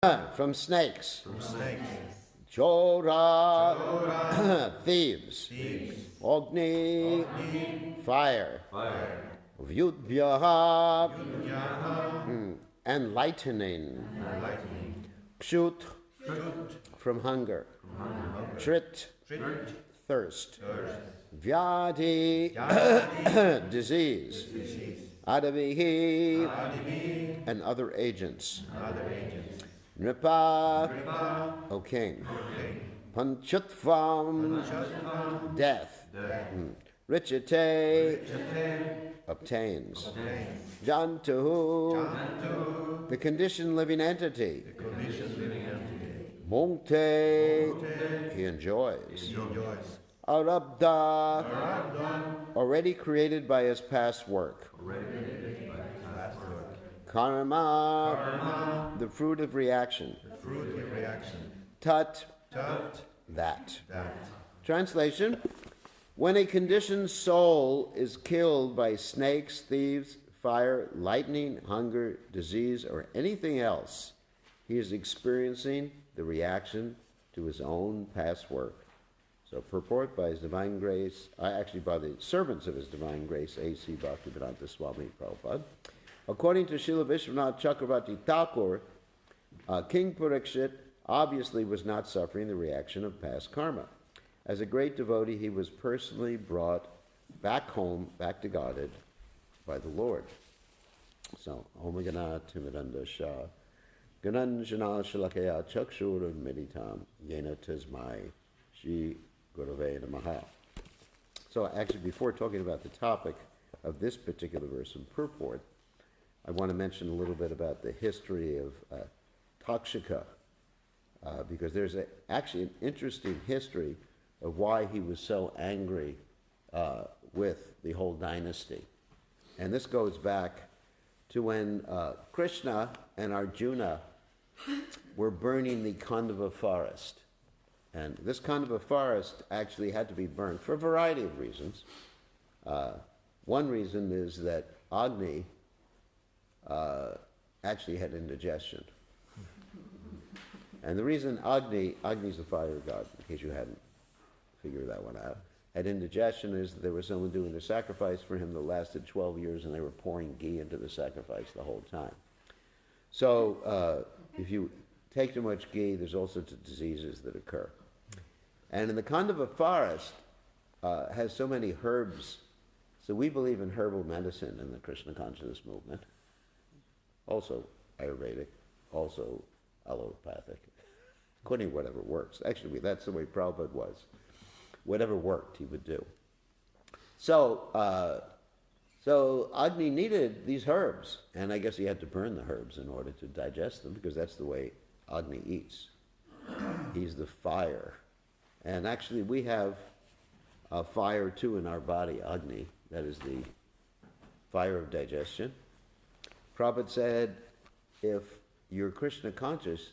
From snakes. From snakes. Chora, Chora. thieves. Thieves. Ogni, Agni. fire. Fire. Vyudbhyaha, Yudhyaha. enlightening. Lightning. Kshut, Shut. from hunger. Hunger. Trit, Trit. thirst. Thirst. Vyadhi, Yadi. disease. Disease. Adavihi, Adivi. and other agents. Other agents. Nripa, Kripa. O king. Okay. Panchutvam, Panchasvam. death. Death. Richate, Chate. obtains. Obtains. Jantuhu, Jantu. the conditioned living entity. The conditioned living entity. Mukte, he enjoys. He enjoys. Arabda, Arabdhan. already created by his past work. Last word. Karma, Karma. the fruit of reaction. The fruit of reaction. Tat, Tat. that. That. Translation: when a conditioned soul is killed by snakes, thieves, fire, lightning, hunger, disease, or anything else, he is experiencing the reaction to his own past work. So purport by His Divine Grace, actually by the servants of His Divine Grace, A.C. Bhaktivedanta Swami Prabhupada. According to Srila Vishwanath Chakravarti Thakur, King Parikshit obviously was not suffering the reaction of past karma. As a great devotee, he was personally brought back home, back to Godhead, by the Lord. So, Om Gana Timidanda Shah, Gananjana Shalakaya Chakshura Meditam, Yena Tismai, Shri Gurave Namaha. So, actually, before talking about the topic of this particular verse in purport, I want to mention a little bit about the history of Takshika, because there's actually an interesting history of why he was so angry with the whole dynasty. And this goes back to when Krishna and Arjuna were burning the Khandava forest. And this Khandava forest actually had to be burned for a variety of reasons. One reason is that Agni actually had indigestion. And the reason Agni's the fire god, in case you hadn't figured that one out, had indigestion is that there was someone doing a sacrifice for him that lasted 12 years and they were pouring ghee into the sacrifice the whole time. So if you take too much ghee, there's all sorts of diseases that occur. And in the Khandava forest has so many herbs. So we believe in herbal medicine in the Krishna consciousness movement. Also Ayurvedic, also allopathic. According to whatever works. Actually, that's the way Prabhupada was. Whatever worked, he would do. So Agni needed these herbs, and I guess he had to burn the herbs in order to digest them, because that's the way Agni eats. He's the fire. And actually, we have a fire too in our body, Agni. That is the fire of digestion. Prabhupada said, if you're Krishna conscious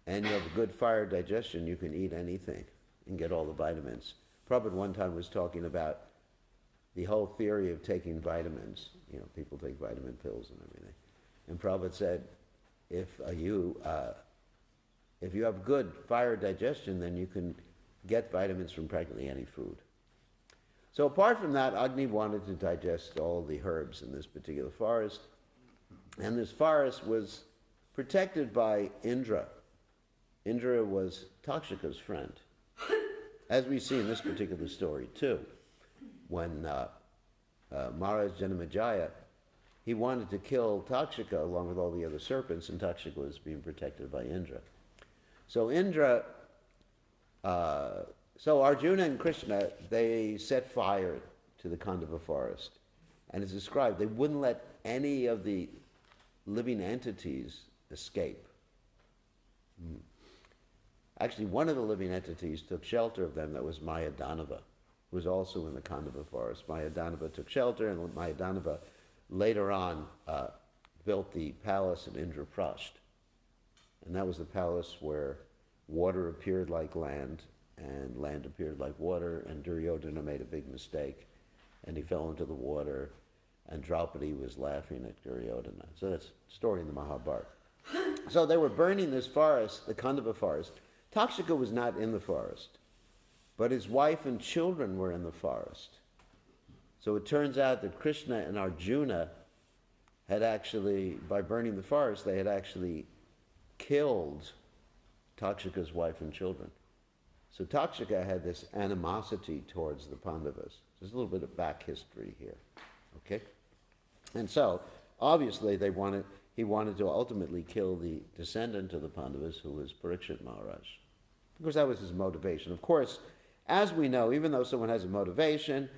and you have a good fire digestion, you can eat anything and get all the vitamins. Prabhupada one time was talking about the whole theory of taking vitamins. You know, people take vitamin pills and everything. And Prabhupada said, if you have good fire digestion, then you can get vitamins from practically any food. So apart from that, Agni wanted to digest all the herbs in this particular forest. And this forest was protected by Indra. Indra was Takshika's friend. As we see in this particular story too, when Maharaj Janamejaya, he wanted to kill Takshika along with all the other serpents, and Takshika was being protected by Indra. So so Arjuna and Krishna, they set fire to the Khandava forest. And it's described, they wouldn't let any of the living entities escape. Actually, one of the living entities took shelter of them. That was Mayadanava, who was also in the Khandava forest. Mayadanava took shelter, and Mayadanava later on built the palace in Indraprasth. And that was the palace where water appeared like land, and land appeared like water, and Duryodhana made a big mistake, and he fell into the water, and Draupadi was laughing at Duryodhana. So that's a story in the Mahabharata. So they were burning this forest, the Kandava forest. Takshaka was not in the forest, but his wife and children were in the forest. So it turns out that Krishna and Arjuna had actually, by burning the forest, they had actually killed Takshaka's wife and children. So Takshaka had this animosity towards the Pandavas. There's a little bit of back history here, okay? And so, obviously, he wanted to ultimately kill the descendant of the Pandavas, who was Parikshit Maharaj, because that was his motivation. Of course, as we know, even though someone has a motivation,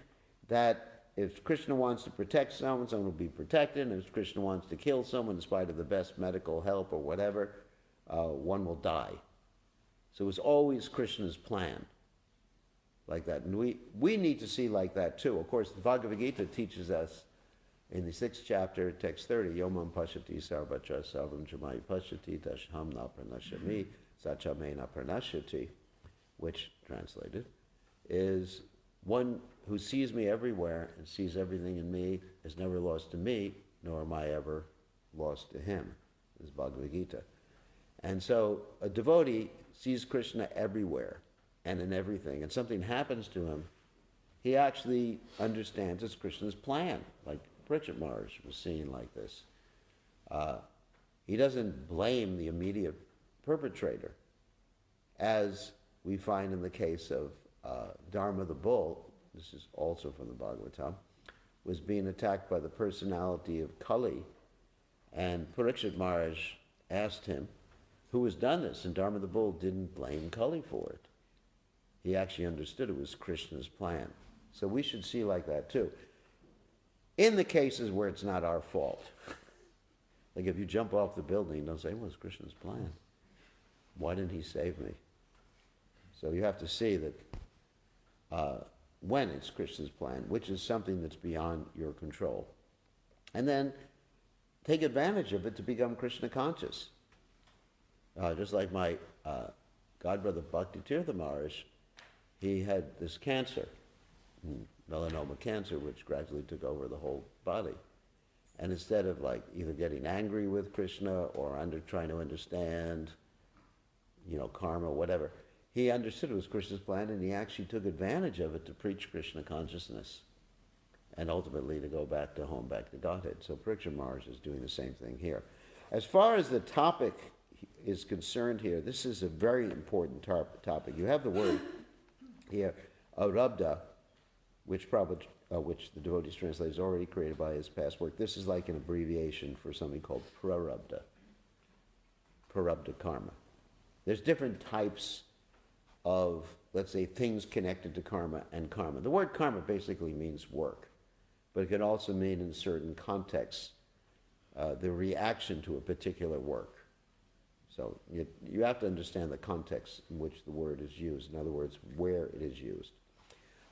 that if Krishna wants to protect someone, someone will be protected, and if Krishna wants to kill someone in spite of the best medical help or whatever, one will die. So it was always Krishna's plan, like that. And we need to see like that too. Of course, the Bhagavad Gita teaches us in the 6th chapter, text 30, Yomam Pashati Sarvatra Sarvam Jamai Pashati Tashham Na Pranashami Sachame Na Pranashati, which, translated, is one who sees me everywhere and sees everything in me is never lost to me, nor am I ever lost to him. This is Bhagavad Gita. And so a devotee sees Krishna everywhere and in everything, and something happens to him, he actually understands it's Krishna's plan, like Parikshit Maharaj was seeing like this. He doesn't blame the immediate perpetrator, as we find in the case of Dharma the bull. This is also from the Bhagavatam, was being attacked by the personality of Kali, and Parikshit Maharaj asked him who has done this, and Dharma the bull didn't blame Kali for it. He actually understood it was Krishna's plan. So we should see like that too. In the cases where it's not our fault. Like if you jump off the building, don't say, well, it's Krishna's plan. Why didn't he save me? So you have to see that when it's Krishna's plan, which is something that's beyond your control. And then take advantage of it to become Krishna conscious. Just like my godbrother Bhakti Tirtha Maharaj, he had this cancer, melanoma cancer, which gradually took over the whole body. And instead of like either getting angry with Krishna or trying to understand, karma, whatever, he understood it was Krishna's plan, and he actually took advantage of it to preach Krishna consciousness and ultimately to go back to home, back to Godhead. So Parikshit Maharaj is doing the same thing here. As far as the topic is concerned here, this is a very important topic. You have the word here, arabdha, which the devotees translate is already created by his past work. This is like an abbreviation for something called prarabdha karma. There's different types of, let's say, things connected to karma and karma. The word karma basically means work, but it can also mean in certain contexts the reaction to a particular work. So you have to understand the context in which the word is used. In other words, where it is used.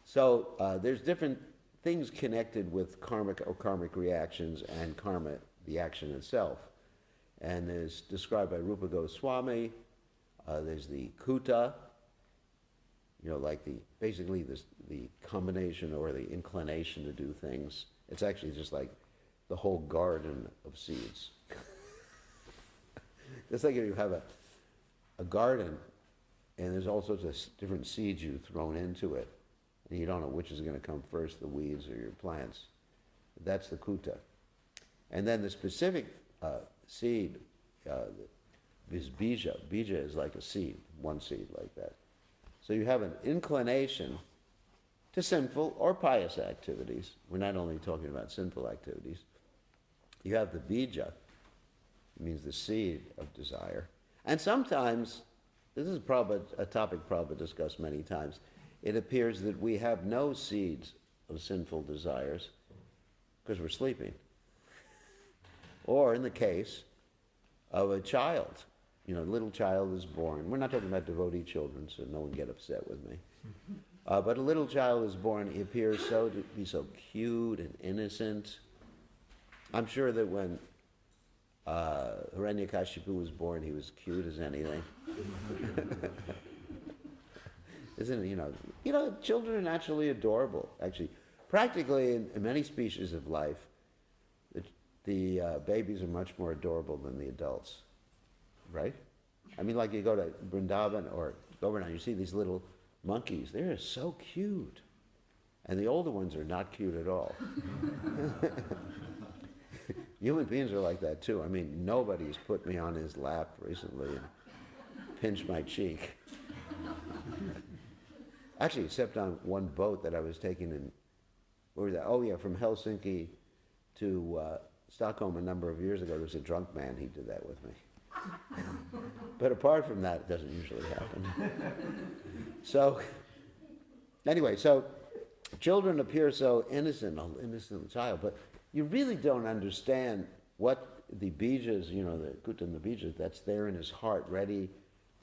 So there's different things connected with karmic or karmic reactions and karma, the action itself. And as described by Rupa Goswami, there's the kuta, like basically the combination or the inclination to do things. It's actually just like the whole garden of seeds. It's like if you have a garden and there's all sorts of different seeds you've thrown into it, and you don't know which is going to come first, the weeds or your plants. That's the kuta. And then the specific seed is bija. Bija is like a seed, one seed like that. So you have an inclination to sinful or pious activities. We're not only talking about sinful activities. You have the bija, it means the seed of desire. And sometimes, this is probably a topic probably discussed many times, it appears that we have no seeds of sinful desires because we're sleeping. Or in the case of a child, a little child is born. We're not talking about devotee children, so no one get upset with me. But a little child is born, he appears to be so cute and innocent. I'm sure that when Hiranyakashipu was born, he was cute as anything. Isn't it? Children are naturally adorable. Actually, practically in many species of life, the babies are much more adorable than the adults. right? I mean, like you go to Vrindavan or Govardhan, you see these little monkeys. They're so cute. And the older ones are not cute at all. Human beings are like that too. I mean, nobody's put me on his lap recently and pinched my cheek. Actually, except on one boat that I was taking in, where was that? Oh yeah, from Helsinki to Stockholm a number of years ago. There was a drunk man, he did that with me. But apart from that, it doesn't usually happen. So, anyway, so children appear so innocent, an innocent child, but you really don't understand what the bijas, the kutta and the bijas, that's there in his heart, ready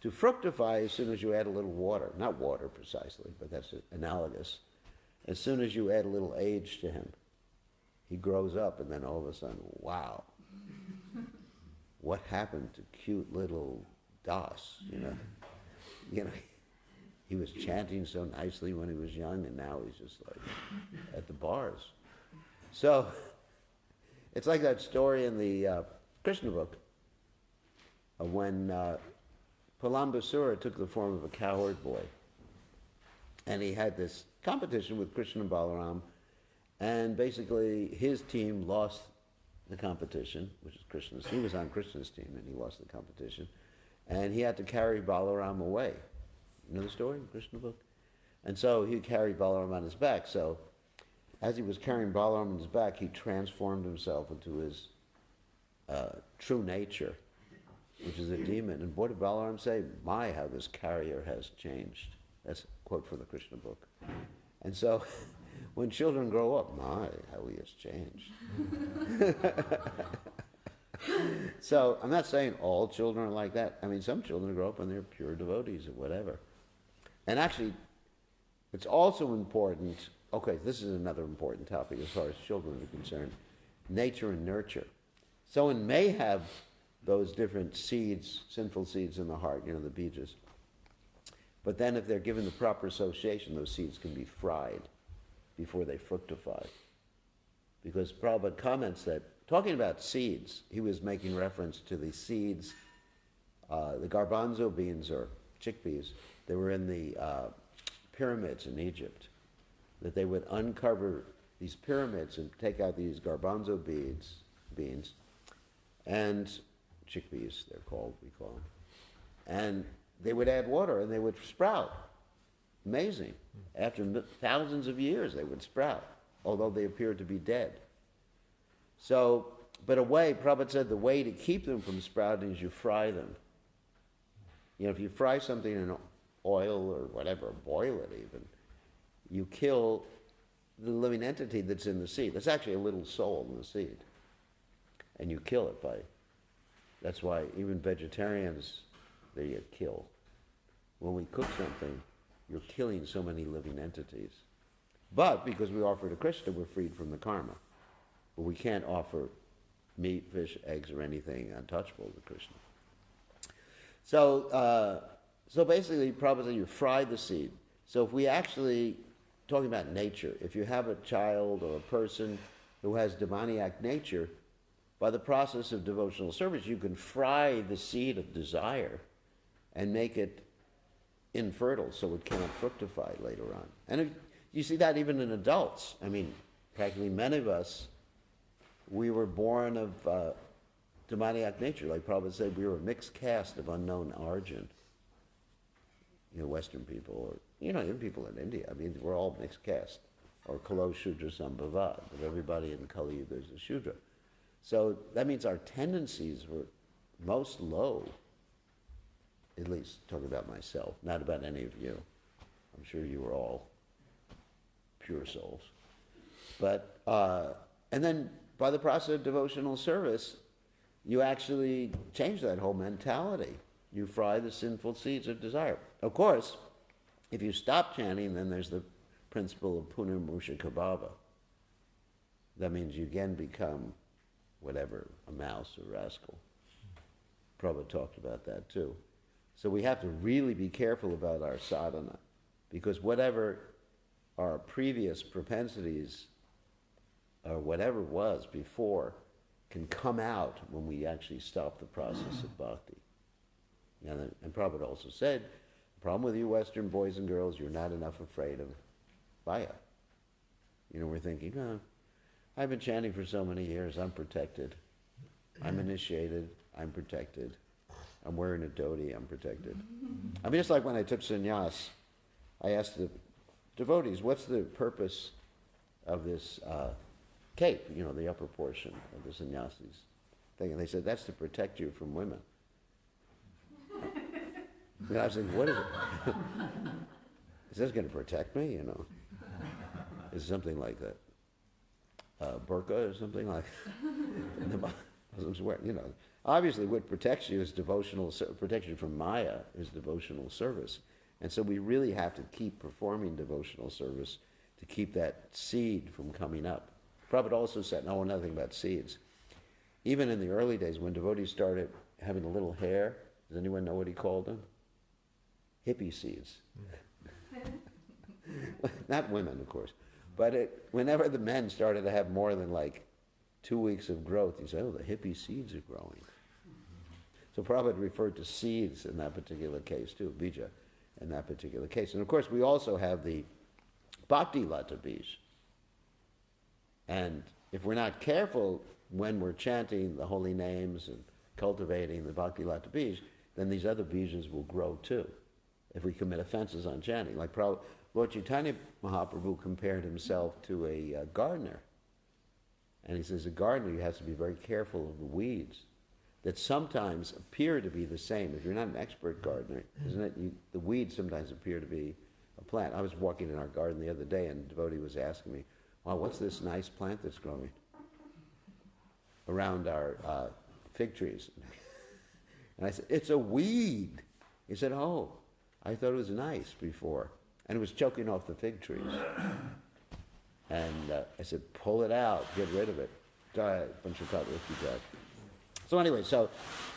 to fructify as soon as you add a little water. Not water precisely, but that's analogous. As soon as you add a little age to him, he grows up, and then all of a sudden, wow, what happened to cute little Das? He was chanting so nicely when he was young, and now he's just like at the bars. So it's like that story in the Krishna book of when Palambasura took the form of a cowherd boy, and he had this competition with Krishna and Balaram, and basically his team lost the competition, which is Krishna's. He was on Krishna's team, and he lost the competition, and he had to carry Balaram away. You know the story in the Krishna book? And so he carried Balaram on his back. So as he was carrying Balaram on his back, he transformed himself into his true nature, which is a demon. And what did Balaram say? My, how this carrier has changed. That's a quote from the Krishna book. And so when children grow up, my, how he has changed. So I'm not saying all children are like that. I mean, some children grow up and they're pure devotees or whatever. And actually, it's also important, okay, this is another important topic as far as children are concerned, nature and nurture. Someone may have those different seeds, sinful seeds in the heart, the bijas. But then if they're given the proper association, those seeds can be fried before they fructify. Because Prabhupada comments that, talking about seeds, he was making reference to the seeds, the garbanzo beans or chickpeas, they were in the pyramids in Egypt, that they would uncover these pyramids and take out these garbanzo beans, and chickpeas, they're called, we call them, and they would add water and they would sprout. Amazing. After thousands of years they would sprout, although they appeared to be dead. So, but Prabhupada said the way to keep them from sprouting is you fry them. If you fry something in oil or whatever, boil it even, you kill the living entity that's in the seed. There's actually a little soul in the seed. And you kill it by, that's why even vegetarians, they get killed. When we cook something, you're killing so many living entities. But because we offer to Krishna, we're freed from the karma. But we can't offer meat, fish, eggs, or anything untouchable to Krishna. So basically, Prabhupada said you fry the seed. So if we actually, talking about nature, if you have a child or a person who has demoniac nature, by the process of devotional service, you can fry the seed of desire and make it infertile so it cannot fructify later on. And you see that even in adults. I mean, practically many of us, we were born of demoniac nature. Like Prabhupada said, we were a mixed caste of unknown origin. Western people, or, even people in India. I mean, we're all mixed caste. Or Kalo Shudra Sambhavad, but everybody in Kali Yuga is a Shudra. So that means our tendencies were most low, at least talking about myself, not about any of you. I'm sure you were all pure souls. But, and then by the process of devotional service, you actually change that whole mentality. You fry the sinful seeds of desire. Of course, if you stop chanting, then there's the principle of punarmusha kabhava. That means you again become whatever, a mouse or rascal. Prabhupada talked about that too. So we have to really be careful about our sadhana, because whatever our previous propensities or whatever it was before can come out when we actually stop the process of bhakti. And Prabhupada also said, the problem with you Western boys and girls, you're not enough afraid of Maya. You know, we're thinking, oh, I've been chanting for so many years, I'm protected. I'm initiated, I'm protected. I'm wearing a dhoti, I'm protected. I mean, it's like when I took sannyas, I asked the devotees, what's the purpose of this cape, you know, the upper portion of the sannyasis thing? And they said, that's to protect you from women. And I was thinking, what is it? Is this going to protect me, you know? Is something like that. Burqa or something like the Muslims wear, you know. Obviously what protects you is protection from Maya is devotional service. And so we really have to keep performing devotional service to keep that seed from coming up. Prabhupada also said, no, another thing about seeds. Even in the early days when devotees started having a little hair, does anyone know what he called them? Hippie seeds. Not women, of course. But whenever the men started to have more than like 2 weeks of growth, he said, oh, the hippie seeds are growing. So Prabhupada referred to seeds in that particular case too, bija, in that particular case. And of course we also have the bhakti lata bij. And if we're not careful when we're chanting the holy names and cultivating the bhakti lata bij, then these other bijas will grow too, if we commit offenses on chanting. Like Lord Chaitanya Mahaprabhu compared himself to a gardener. And he says, a gardener has to be very careful of the weeds that sometimes appear to be the same. If you're not an expert gardener, isn't it? The weeds sometimes appear to be a plant. I was walking in our garden the other day and a devotee was asking me, wow, what's this nice plant that's growing around our fig trees? And I said, it's a weed. He said, oh, I thought it was nice before. And it was choking off the fig trees. And I said, pull it out, get rid of it. Die, bunch of died. So anyway, so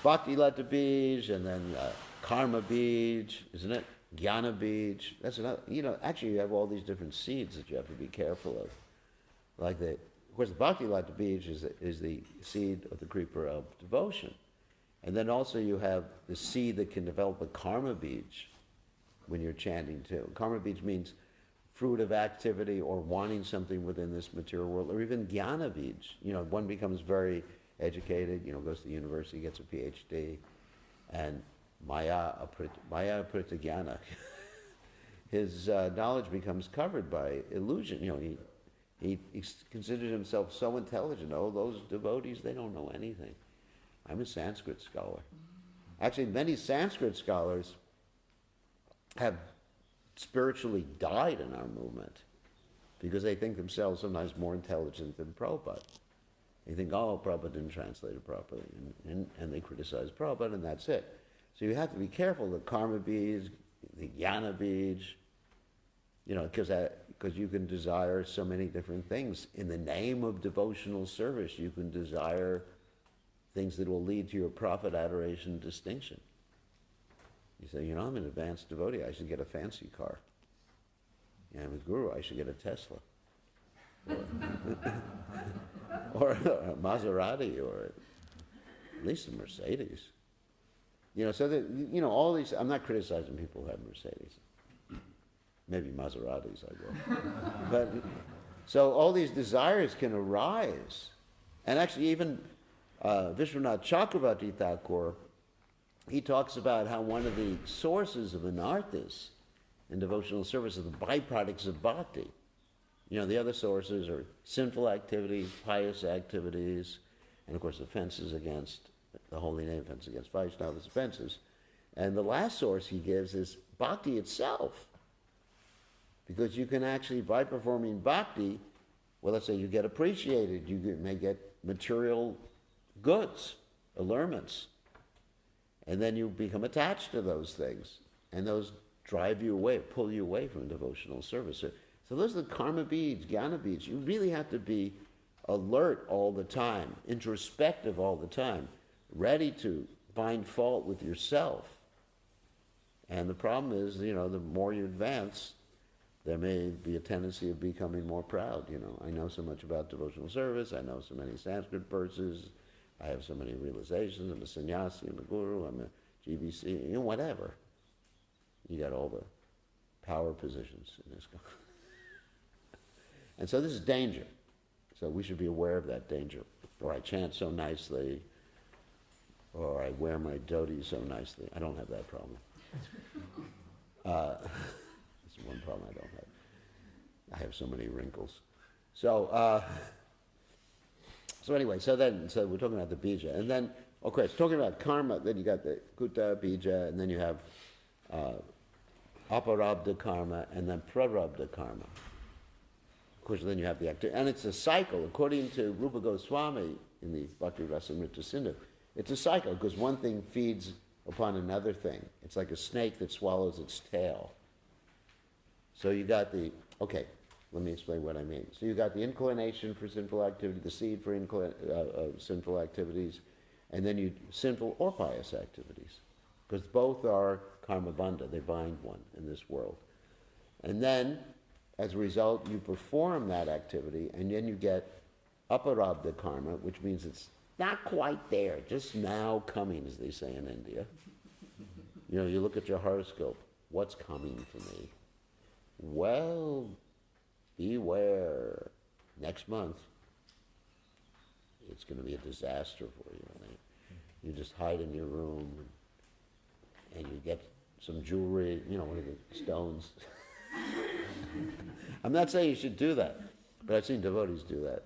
Bhakti Lata Bij, and then Karma Bij, isn't it? Jnana Bij. That's another, you know, actually you have all these different seeds that you have to be careful of. Like of course the Bhakti Lata Bij is the seed of the creeper of devotion. And then also you have the seed that can develop a Karma Bij when you're chanting too. Karma Bij means fruit of activity or wanting something within this material world, or even Jnana Bij. You know, one becomes very educated, you know, goes to the university, gets a PhD, and Maya Aprita Jnana. His knowledge becomes covered by illusion. You know, he considers himself so intelligent. Oh, those devotees, they don't know anything. I'm a Sanskrit scholar. Actually, many Sanskrit scholars have spiritually died in our movement because they think themselves sometimes more intelligent than Prabhupada. They think, oh, Prabhupada didn't translate it properly, and they criticize Prabhupada, and that's it. So you have to be careful, the Karma Bij, the Jnana Bij, you know, because you can desire so many different things. In the name of devotional service, you can desire things that will lead to your profit, adoration, distinction. You say, you know, I'm an advanced devotee, I should get a fancy car. Yeah, I'm a guru, I should get a Tesla. Or a Maserati, or at least a Mercedes. You know, so that, you know, all these, I'm not criticizing people who have Mercedes. Maybe Maseratis I will. But, so all these desires can arise. And actually even Vishwanath Chakravarti Thakur, he talks about how one of the sources of anarthas in devotional service are the byproducts of bhakti. You know, the other sources are sinful activities, pious activities, and of course offenses against the holy name, offenses against Vaishnavas, offenses. And the last source he gives is bhakti itself. Because you can actually, by performing bhakti, well, let's say you get appreciated, you may get material goods, allurements. And then you become attached to those things. And those drive you away, pull you away from devotional service. So those are the Karma Bij, Jnana Bij. You really have to be alert all the time, introspective all the time, ready to find fault with yourself. And the problem is, you know, the more you advance, there may be a tendency of becoming more proud. You know, I know so much about devotional service, I know so many Sanskrit verses, I have so many realizations, I'm a sannyasi, I'm a guru, I'm a GBC, whatever. You got all the power positions in this. And so this is danger. So we should be aware of that danger. Or I chant so nicely, or I wear my dhoti so nicely. I don't have that problem. That's one problem I don't have. I have so many wrinkles. So anyway, so we're talking about the bija. And then, okay, so talking about karma, then you got the kuta, bija, and then you have aparabdha karma, and then prarabdha karma. Of course, then you have the activity. And it's a cycle. According to Rupa Goswami in the Bhakti Rasamrita Sindhu, it's a cycle because one thing feeds upon another thing. It's like a snake that swallows its tail. So you got okay, let me explain what I mean. So you got the inclination for sinful activity, the seed for sinful activities, and then sinful or pious activities. Because both are karma bandha, they bind one in this world. And then, as a result, you perform that activity, and then you get aparabdha karma, which means it's not quite there, just now coming, as they say in India. You look at your horoscope, what's coming for me? Well, beware. Next month, it's going to be a disaster for you. Right? You just hide in your room, and you get some jewelry, one of the stones. I'm not saying you should do that, but I've seen devotees do that.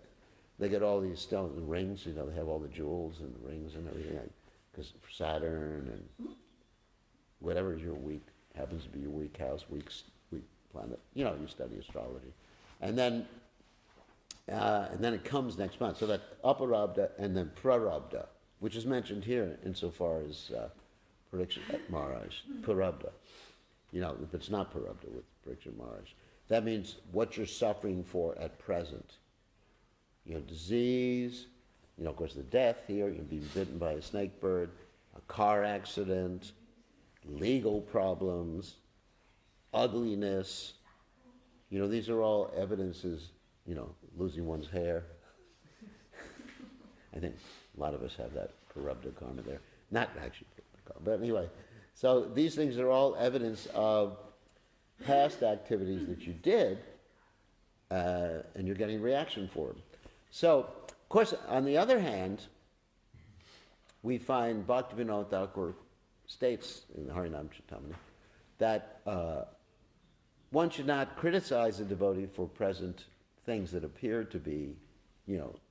They get all these stones and rings, they have all the jewels and the rings and everything, because for Saturn and whatever is your week, happens to be your weak house, weak planet. You study astrology. And then it comes next month. So that aparabdha and then prarabdha, which is mentioned here insofar as Parikshit Maharaj, parabdha. But it's not parabdha with Parikshit Maharaj. That means what you're suffering for at present. Disease, of course the death here, you're being bitten by a snake bird, a car accident, legal problems, ugliness. These are all evidences, losing one's hair. I think a lot of us have that prarabdha karma there. Not actually prarabdha karma, but anyway. So these things are all evidence of past activities that you did, and you're getting reaction for them. So, of course, on the other hand, we find Bhaktivinoda Thakur states in the Harinam Chintamani that one should not criticize a devotee for present things that appear to be,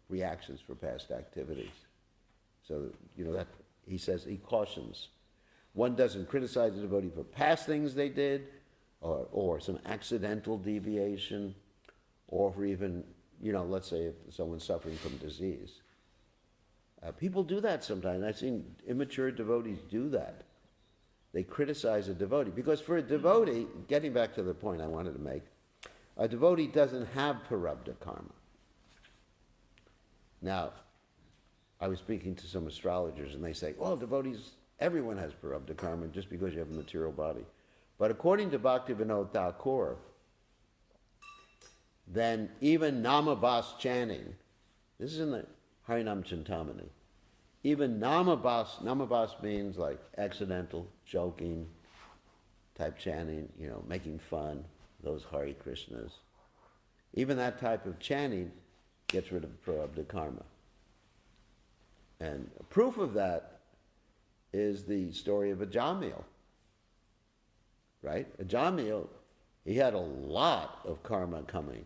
reactions for past activities. So, that he says, he cautions. One doesn't criticize a devotee for past things they did, or some accidental deviation, or for even, let's say if someone's suffering from disease. People do that sometimes. I've seen immature devotees do that. They criticize a devotee. Because for a devotee, getting back to the point I wanted to make, a devotee doesn't have prarabdha karma. Now, I was speaking to some astrologers and they say, well, devotees, everyone has prarabdha karma just because you have a material body. But according to Bhaktivinoda Thakur, then even namabhas chanting, this is in the Harinam Chintamani, even namabhas means like accidental, joking type chanting, making fun, those Hare Krishnas. Even that type of chanting gets rid of prarabdha karma. And proof of that is the story of Ajamil. Right? Ajamil, he had a lot of karma coming,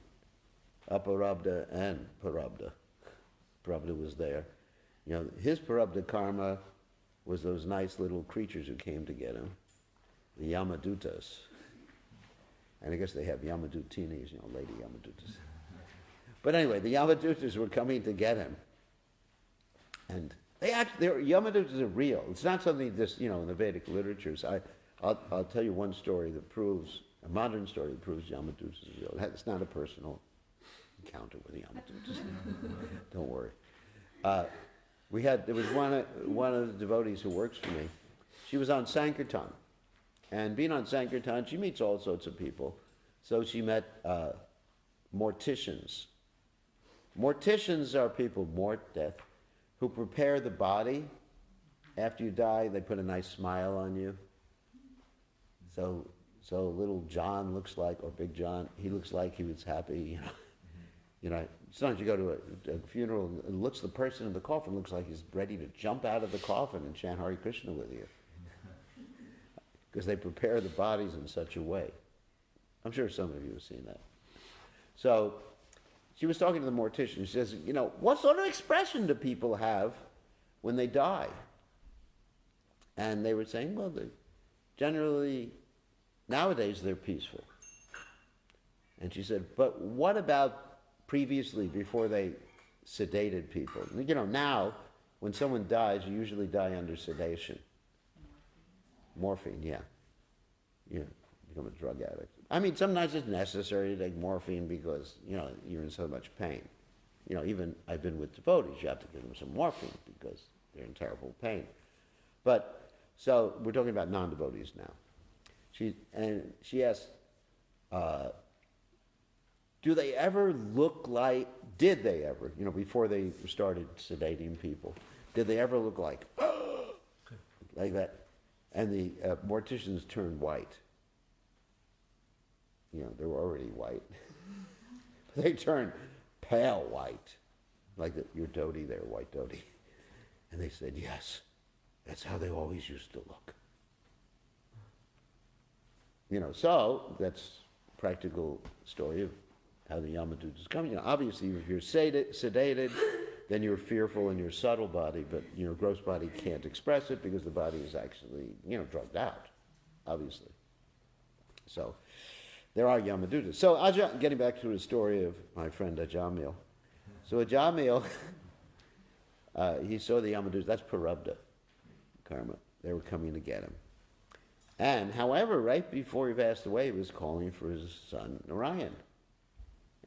aparabdha and parabdha. Parabdha was there. His parabdha karma was those nice little creatures who came to get him, the Yamadutas. And I guess they have Yamadutinis, lady Yamadutas. But anyway, the Yamadutas were coming to get him. And Yamadutas are real. It's not something just, in the Vedic literatures. I'll tell you one story that proves, a modern story that proves Yamadutas is real. It's not a personal encounter with the Yamadutas. Don't worry. There was one of the devotees who works for me. She was on Sankirtan. And being on Sankirtan, she meets all sorts of people. So she met morticians. Morticians are people, mort, death, who prepare the body after you die, they put a nice smile on you. So little John looks like, or Big John, he looks like he was happy, you know. You know, sometimes you go to a funeral and the person in the coffin looks like he's ready to jump out of the coffin and chant Hare Krishna with you. Because they prepare the bodies in such a way. I'm sure some of you have seen that. So she was talking to the mortician. She says, you know, what sort of expression do people have when they die? And they were saying, well, generally, nowadays they're peaceful. And she said, but what about previously, before they sedated people? You know, now, when someone dies, you usually die under sedation. Morphine, yeah. You become a drug addict. I mean, sometimes it's necessary to take morphine because, you know, you're in so much pain. You know, even I've been with devotees, you have to give them some morphine because they're in terrible pain. But, so, we're talking about non-devotees now. She asked, did they ever, you know, before they started sedating people, did they ever look like, like that? And the morticians turned white. You know, they were already white. They turned pale white, like your dhoti there, white dhoti. And they said, yes, that's how they always used to look. You know, so that's a practical story of how the Yamadutas come. You know, obviously, if you're sedated, then you're fearful in your subtle body, but your gross body can't express it because the body is actually, you know, drugged out, obviously. So there are Yamadutas. So getting back to the story of my friend Ajamil. So Ajamil, he saw the Yamadutas. That's Parabdha karma. They were coming to get him. And however, right before he passed away, he was calling for his son Narayan.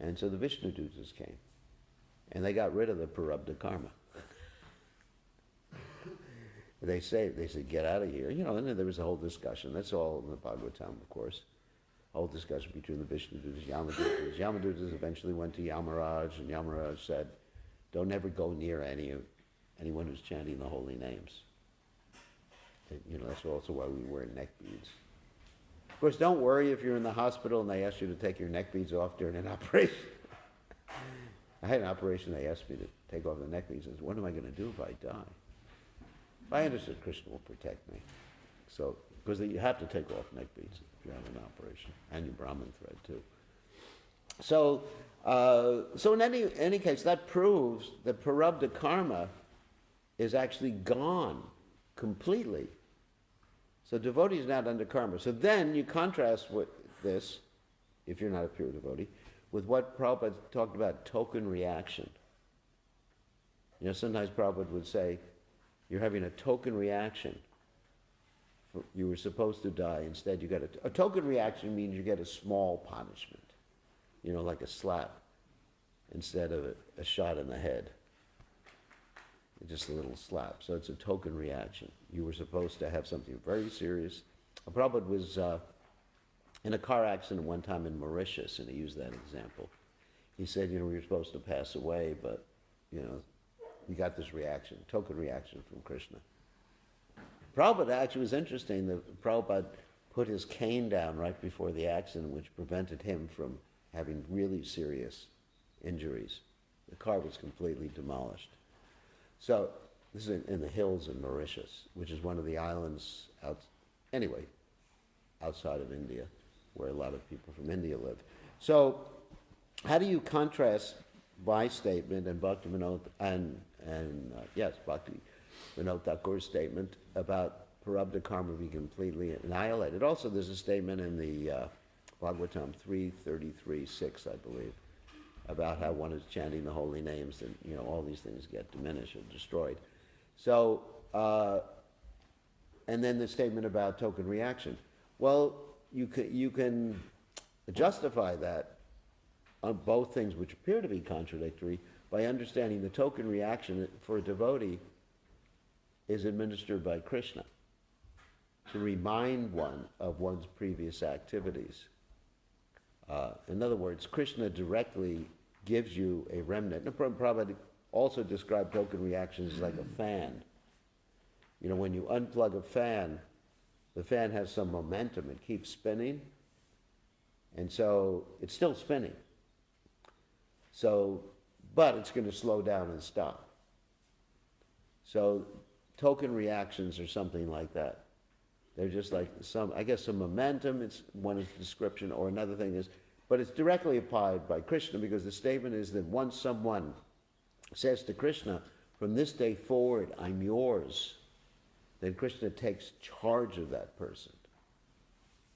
And so the Vishnu Dutas came. And they got rid of the Parabdha karma. They said, get out of here. You know, and then there was a whole discussion. That's all in the Bhagavatam, of course. A whole discussion between the Vishnu Dutas, Yamadutas. Yamadutas eventually went to Yamaraj, and Yamaraj said, don't ever go near anyone who's chanting the holy names. And, you know, that's also why we wear neck beads. Of course, don't worry if you're in the hospital and they ask you to take your neck beads off during an operation. I had an operation, they asked me to take off the neck beads. I said, what am I going to do if I die? I understood Krishna will protect me. So, because you have to take off neck beads if you have an operation, and your Brahmin thread too. So, in any case, that proves that Parabdha karma is actually gone completely. So devotee is not under karma. So then you contrast with this, if you're not a pure devotee, with what Prabhupada talked about, token reaction. You know, sometimes Prabhupada would say, you're having a token reaction. You were supposed to die, instead you got a token reaction means you get a small punishment. You know, like a slap, instead of a shot in the head. Just a little slap. So it's a token reaction. You were supposed to have something very serious. Prabhupada was in a car accident one time in Mauritius, and he used that example. He said, you know, we were supposed to pass away, but, you know, we got this reaction, token reaction from Krishna. Prabhupada actually was interesting that Prabhupada put his cane down right before the accident, which prevented him from having really serious injuries. The car was completely demolished. So this is in the hills in Mauritius, which is one of the islands outside of India, where a lot of people from India live. So how do you contrast my statement and Bhakti Vinod Bhakti Vinod Thakur's statement about Parabdha karma being completely annihilated? Also, there's a statement in the Bhagavatam 3:33-6, I believe, about how one is chanting the holy names and, you know, all these things get diminished or destroyed. So, and then the statement about token reaction. Well, you can justify that on both things which appear to be contradictory by understanding the token reaction for a devotee is administered by Krishna to remind one of one's previous activities. In other words, Krishna directly gives you a remnant. And Prabhupada also described token reactions as like a fan. You know, when you unplug a fan, the fan has some momentum. It keeps spinning. And so it's still spinning. So, but it's going to slow down and stop. So token reactions are something like that. They're just like some momentum, it's one description, or another thing is, but it's directly applied by Krishna because the statement is that once someone says to Krishna, from this day forward, I'm yours, then Krishna takes charge of that person.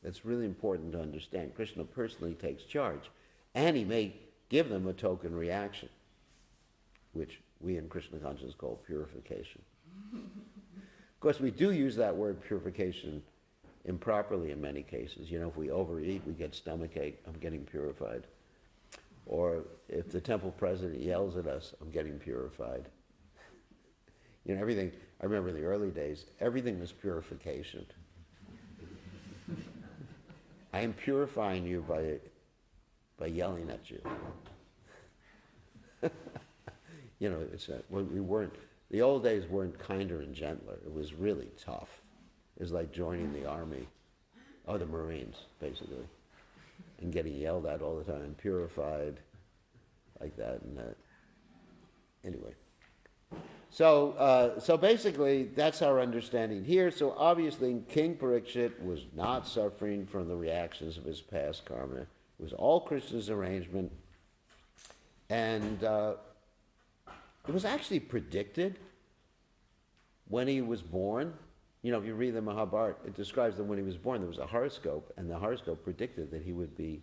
That's really important to understand. Krishna personally takes charge. And he may give them a token reaction, which we in Krishna consciousness call purification. Of course, we do use that word purification improperly in many cases. You know, if we overeat, we get stomachache, I'm getting purified. Or if the temple president yells at us, I'm getting purified. You know, everything, I remember in the early days, everything was purification. I am purifying you by yelling at you. You know, the old days weren't kinder and gentler. It was really tough. It was like joining the army, or the Marines, basically, and getting yelled at all the time, purified, like that and that. Anyway. So basically, that's our understanding here. So obviously, King Parikshit was not suffering from the reactions of his past karma. It was all Krishna's arrangement. And it was actually predicted when he was born. You know, if you read the Mahabharata, it describes that when he was born, there was a horoscope, and the horoscope predicted that he would be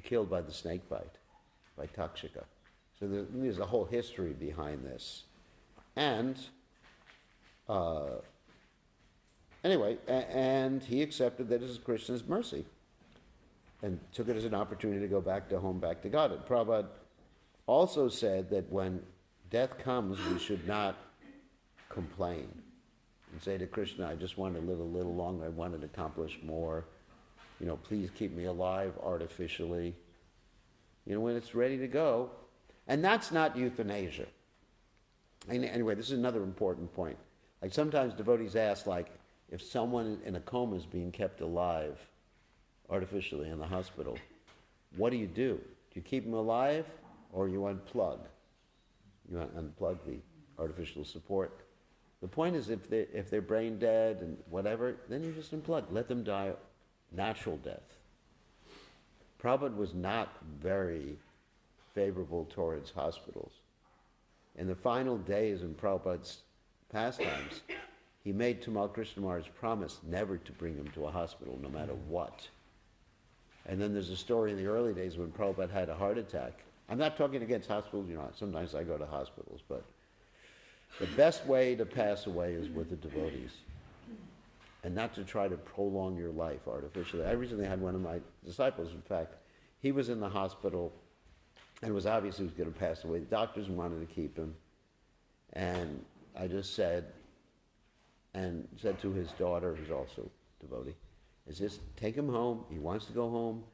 killed by the snake bite, by Takshika. So there's a whole history behind this. And anyway, and he accepted that this is Krishna's mercy and took it as an opportunity to go back to home, back to God. And Prabhupada also said that when death comes, we should not complain and say to Krishna, I just want to live a little longer, I want to accomplish more. You know, please keep me alive artificially. You know, when it's ready to go. And that's not euthanasia. Anyway, this is another important point. Like sometimes devotees ask, like, if someone in a coma is being kept alive artificially in the hospital, what do? Do you keep them alive or you unplug? You unplug the artificial support. The point is if they're brain dead and whatever, then you just unplug. Let them die natural death. Prabhupada was not very favorable towards hospitals. In the final days in Prabhupada's pastimes, he made Tamal Krishna Maharaj promise never to bring him to a hospital, no matter what. And then there's a story in the early days when Prabhupada had a heart attack. I'm not talking against hospitals, you know, sometimes I go to hospitals, but the best way to pass away is with the devotees and not to try to prolong your life artificially. I recently had one of my disciples, in fact, he was in the hospital and it was obvious he was going to pass away. The doctors wanted to keep him. And I just said to his daughter, who's also a devotee, is just take him home. He wants to go home.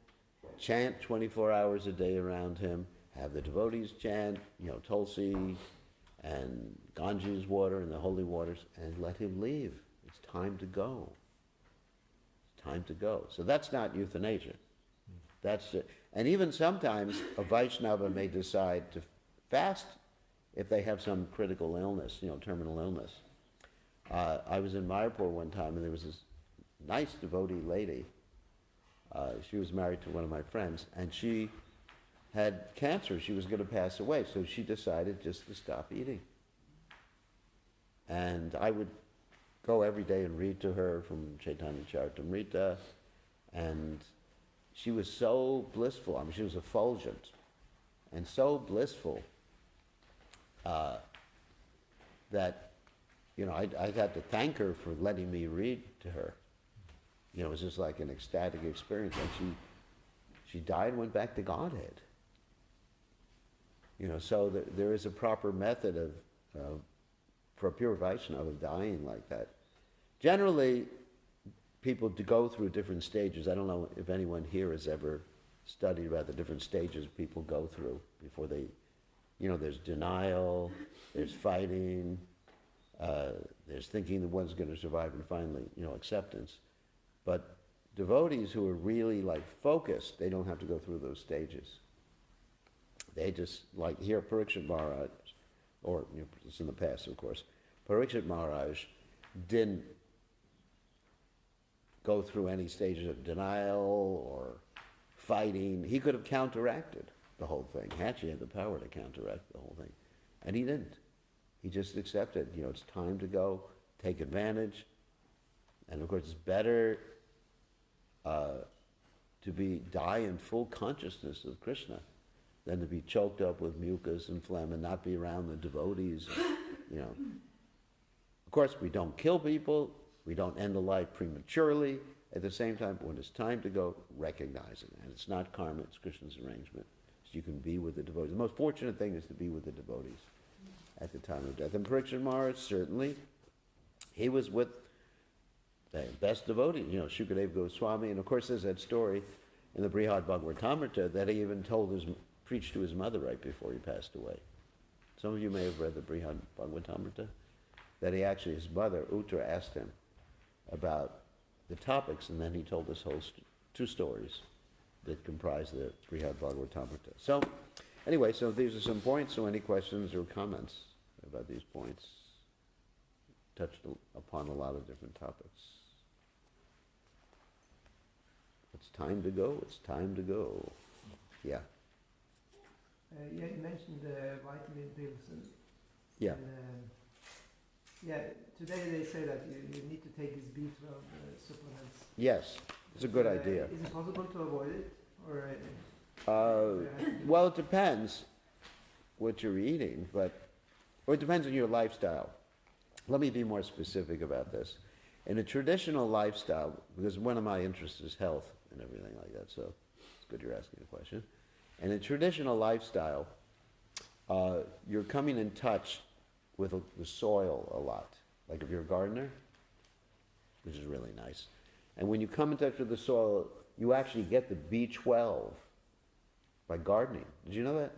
Chant 24 hours a day around him. Have the devotees chant, you know, Tulsi and Ganges water and the holy waters, and let him leave. It's time to go. It's time to go. So that's not euthanasia. That's it. And even sometimes a Vaishnava may decide to fast if they have some critical illness, you know, terminal illness. I was in Mayapur one time and there was this nice devotee lady. She was married to one of my friends and she had cancer. She was going to pass away, so she decided just to stop eating. And I would go every day and read to her from Chaitanya Charitamrita, and she was so blissful. I mean, she was effulgent and so blissful that, you know, I had to thank her for letting me read to her. You know, it was just like an ecstatic experience. And she died and went back to Godhead. You know, so there is a proper method for a pure Vaishnava of dying like that. Generally, people to go through different stages. I don't know if anyone here has ever studied about the different stages people go through before they, you know, there's denial, there's fighting, There's thinking the one's going to survive and finally, acceptance. But devotees who are really like focused, they don't have to go through those stages. They just, like here, Parikshit Maharaj, or it's in the past, of course, Parikshit Maharaj didn't go through any stages of denial or fighting. He could have counteracted the whole thing. He actually had the power to counteract the whole thing. And he didn't. He just accepted, it's time to go, take advantage. And of course, it's better to die in full consciousness of Krishna than to be choked up with mucus and phlegm and not be around the devotees. Of course, we don't kill people, we don't end a life prematurely. At the same time, when it's time to go, recognize it. And it's not karma, it's Krishna's arrangement. So you can be with the devotees. The most fortunate thing is to be with the devotees at the time of death. And Parikshit Maharaj, certainly, he was with the best devotee, Shukadeva Goswami. And of course, there's that story in the Brihad Bhagavatamrita that he even preached to his mother right before he passed away. Some of you may have read the Brihad Bhagavatamrita, that his mother, Uttara, asked him about the topics, and then he told this whole two stories that comprise the Brihad Bhagavatamrita. So, anyway, so these are some points. So any questions or comments about these points? Touched upon a lot of different topics. It's time to go, it's time to go. Yeah. You mentioned vitamin pills. Yeah. Today they say that you need to take these B12 supplements. Yes, it's a good idea. Is it possible to avoid it? Or, well, it depends what you're eating, or it depends on your lifestyle. Let me be more specific about this. In a traditional lifestyle, because one of my interests is health and everything like that, so it's good you're asking a question. In a traditional lifestyle, you're coming in touch with the soil a lot. Like if you're a gardener, which is really nice. And when you come in touch with the soil, you actually get the B12 by gardening. Did you know that?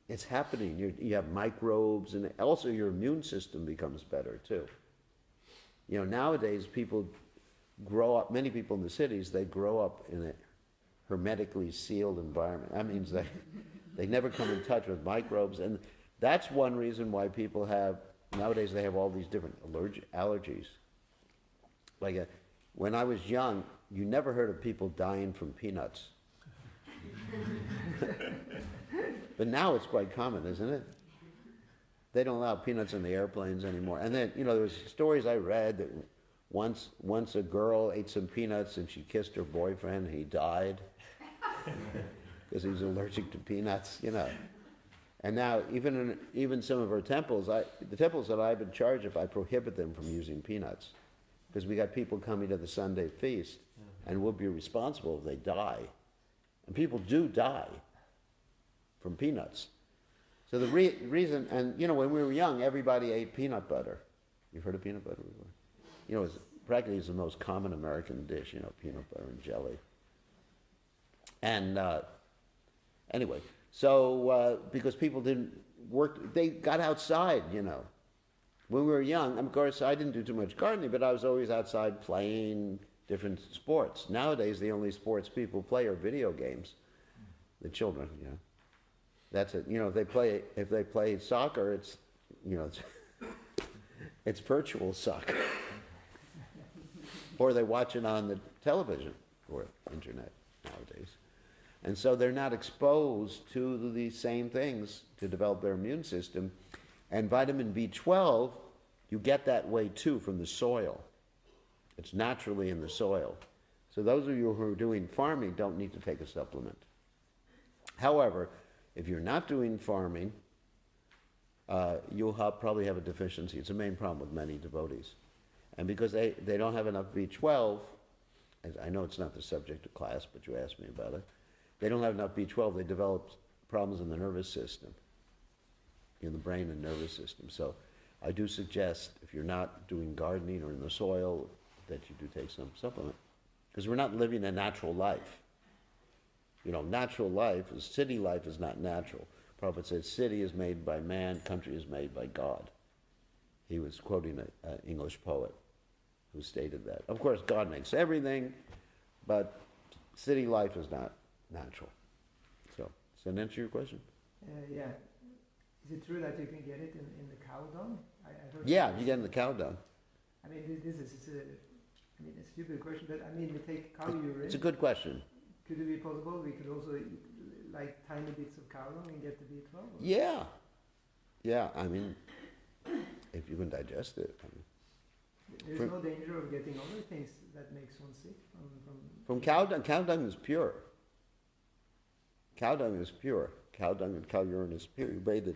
It's happening. You have microbes, and also your immune system becomes better too. Nowadays people grow up, many people in the cities, they grow up in a hermetically sealed environment. That means they never come in touch with microbes, and that's one reason why people nowadays they have all these different allergies. Like when I was young, you never heard of people dying from peanuts. But now it's quite common, isn't it? They don't allow peanuts in the airplanes anymore. And then, there was stories I read that once a girl ate some peanuts and she kissed her boyfriend and he died because he was allergic to peanuts, And now even some of our temples, the temples that I've been charged of, I prohibit them from using peanuts because we got people coming to the Sunday feast and we'll be responsible if they die. And people do die from peanuts. So the reason, and when we were young, everybody ate peanut butter. You've heard of peanut butter before? It's practically the most common American dish, peanut butter and jelly. And anyway, so because people didn't work, they got outside, When we were young, of course, I didn't do too much gardening, but I was always outside playing different sports. Nowadays, the only sports people play are video games. The children, That's it. If they play soccer, it's it's virtual soccer. Or they watch it on the television or internet nowadays. And so they're not exposed to the same things to develop their immune system. And vitamin B12, you get that way too from the soil. It's naturally in the soil. So those of you who are doing farming don't need to take a supplement. However, if you're not doing farming, you'll probably have a deficiency. It's a main problem with many devotees. And because they don't have enough B12, I know it's not the subject of class, but you asked me about it. They don't have enough B12, they develop problems in the nervous system, in the brain and nervous system. So I do suggest, if you're not doing gardening or in the soil, that you do take some supplement. Because we're not living a natural life. Natural life, city life is not natural. Prabhupada said, city is made by man, country is made by God. He was quoting an English poet who stated that. Of course, God makes everything, but city life is not natural. So, does that answer your question? Yeah. Is it true that you can get it in the cow dung? I heard. Yeah, you get in the cow dung. I mean, this is a stupid question, but I mean, we take cow urine. It's a good question. Could it be possible we could also eat like tiny bits of cow dung and get the B12? Or? Yeah. Yeah, I mean, if you can digest it. I mean. There's no danger of getting other things that makes one sick From cow dung. Cow dung is pure. Cow dung is pure. Cow dung and cow urine is pure. You bathe the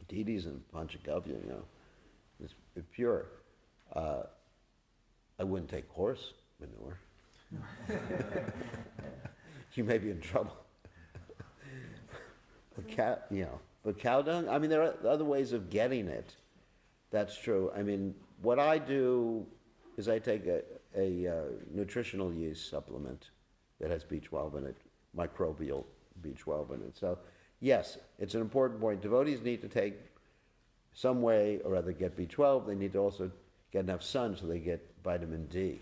deities in Panchagavya, you know. It's pure. I wouldn't take horse manure. You may be in trouble. But cow dung, I mean, there are other ways of getting it. That's true. I mean, what I do is I take a nutritional yeast supplement that has B12 in it, microbial B12 in it. So, yes, it's an important point. Devotees need to take some way or other get B12. They need to also get enough sun so they get vitamin D.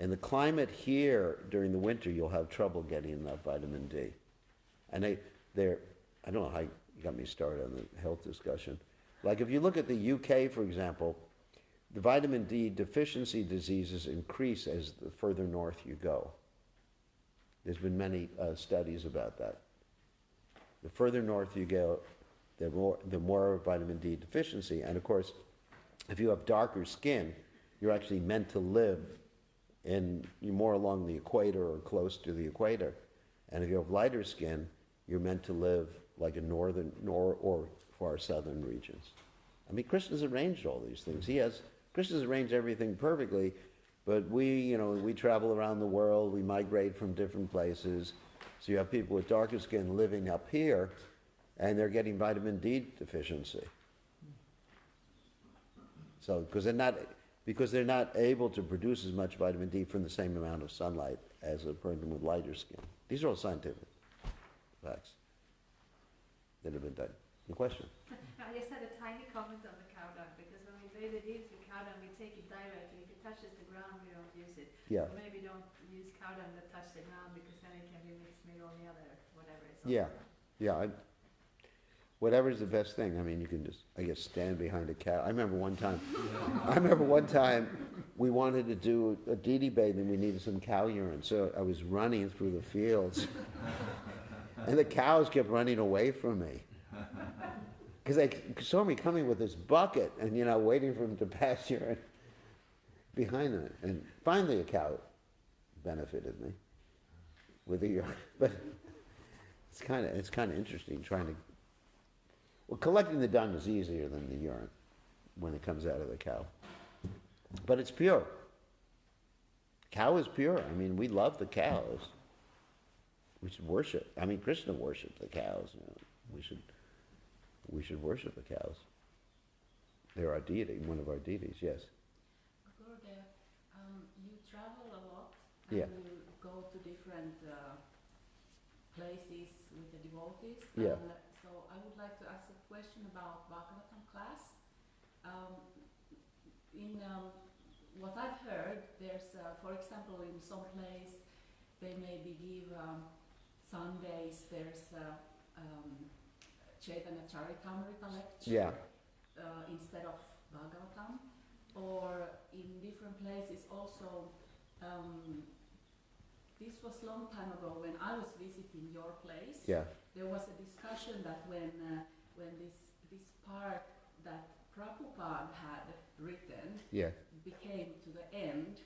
In the climate here during the winter, you'll have trouble getting enough vitamin D. And I don't know how you got me started on the health discussion. Like if you look at the UK, for example, the vitamin D deficiency diseases increase as the further north you go. There's been many studies about that. The further north you go, the more vitamin D deficiency. And of course, if you have darker skin, you're actually meant to live more along the equator or close to the equator. And if you have lighter skin, you're meant to live like in northern or far southern regions. I mean, Krishna's arranged all these things. Krishna's arranged everything perfectly, but we travel around the world, we migrate from different places. So you have people with darker skin living up here, and they're getting vitamin D deficiency. So, because they're not able to produce as much vitamin D from the same amount of sunlight as a person with lighter skin. These are all scientific facts that have been done. Your question? I just had a tiny comment on the cow dung, because when we bathe the deeds with cow dung, we take it directly. If it touches the ground, we don't use it. Yeah. So maybe don't use cow dung that touch the ground, because then it can be mixed with all the other, whatever it's Yeah. Yeah. Whatever's the best thing. I mean, you can just, I guess, stand behind a cow. I remember one time we wanted to do a deity bath and we needed some cow urine. So I was running through the fields and the cows kept running away from me. Because they saw me coming with this bucket and, waiting for them to pass urine behind them. And finally a cow benefited me with the urine. But it's kind of interesting trying to... Well, collecting the dung is easier than the urine when it comes out of the cow. But it's pure. Cow is pure. I mean, we love the cows. We should worship. I mean, Krishna worshipped the cows. We should worship the cows. They're our deity, one of our deities, yes. Gurudev, you travel a lot Yeah. and you go to different places with the devotees. Yeah. And so I would like to ask a question about Bhagavatam class. In what I've heard, there's, for example, in some place they maybe give Sundays, there's Chaitanya Charitamrita lecture Yeah. Instead of Bhagavatam, or in different places also. This was a long time ago when I was visiting your place. Yeah. There was a discussion that when this part that Prabhupada had written Yeah. became to the end,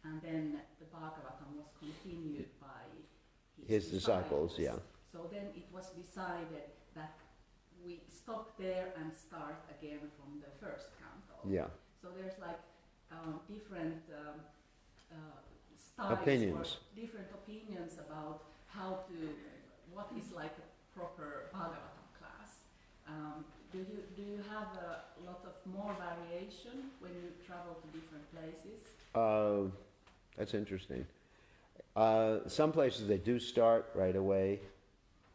and then the Bhagavatam was continued by His disciples, yeah. So then it was decided that we stop there and start again from the first canto. Yeah. So there's like different styles Opinions. or different opinions about what is like a proper Bhagavatam class. Do you have a lot of more variation when you travel to different places? That's interesting. Some places they do start right away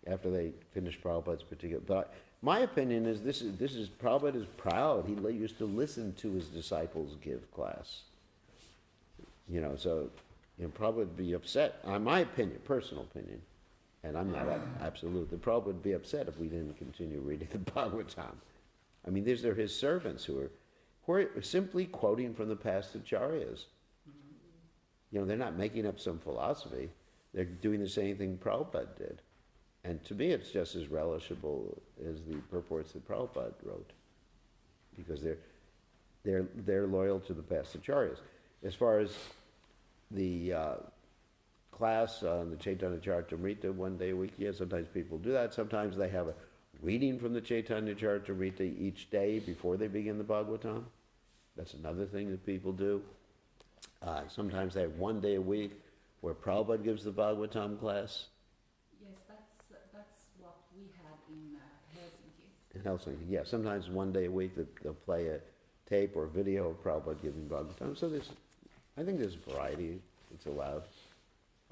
after they finish Prabhupada's particular, but my opinion is this is Prabhupada is proud. He used to listen to his disciples give class. You know, so Prabhupada would be upset. My opinion, personal opinion, and I'm not absolute. The Prabhupada would be upset if we didn't continue reading the Bhagavatam. I mean, these are his servants who are simply quoting from the past acharyas. You know, they're not making up some philosophy. They're doing the same thing Prabhupada did. And to me, it's just as relishable as the purports that Prabhupada wrote, because they're loyal to the past acharyas. As far as the class on the Chaitanya Charitamrita one day a week, yeah, sometimes people do that. Sometimes they have a reading from the Chaitanya Charitamrita each day before they begin the Bhagavatam. That's another thing that people do. Sometimes they have one day a week where Prabhupada gives the Bhagavatam class. Yes, that's what we had in Helsinki. In Helsinki, yeah. Sometimes one day a week they'll play a tape or video of Prabhupada giving Bhagavatam. So I think there's variety that's allowed.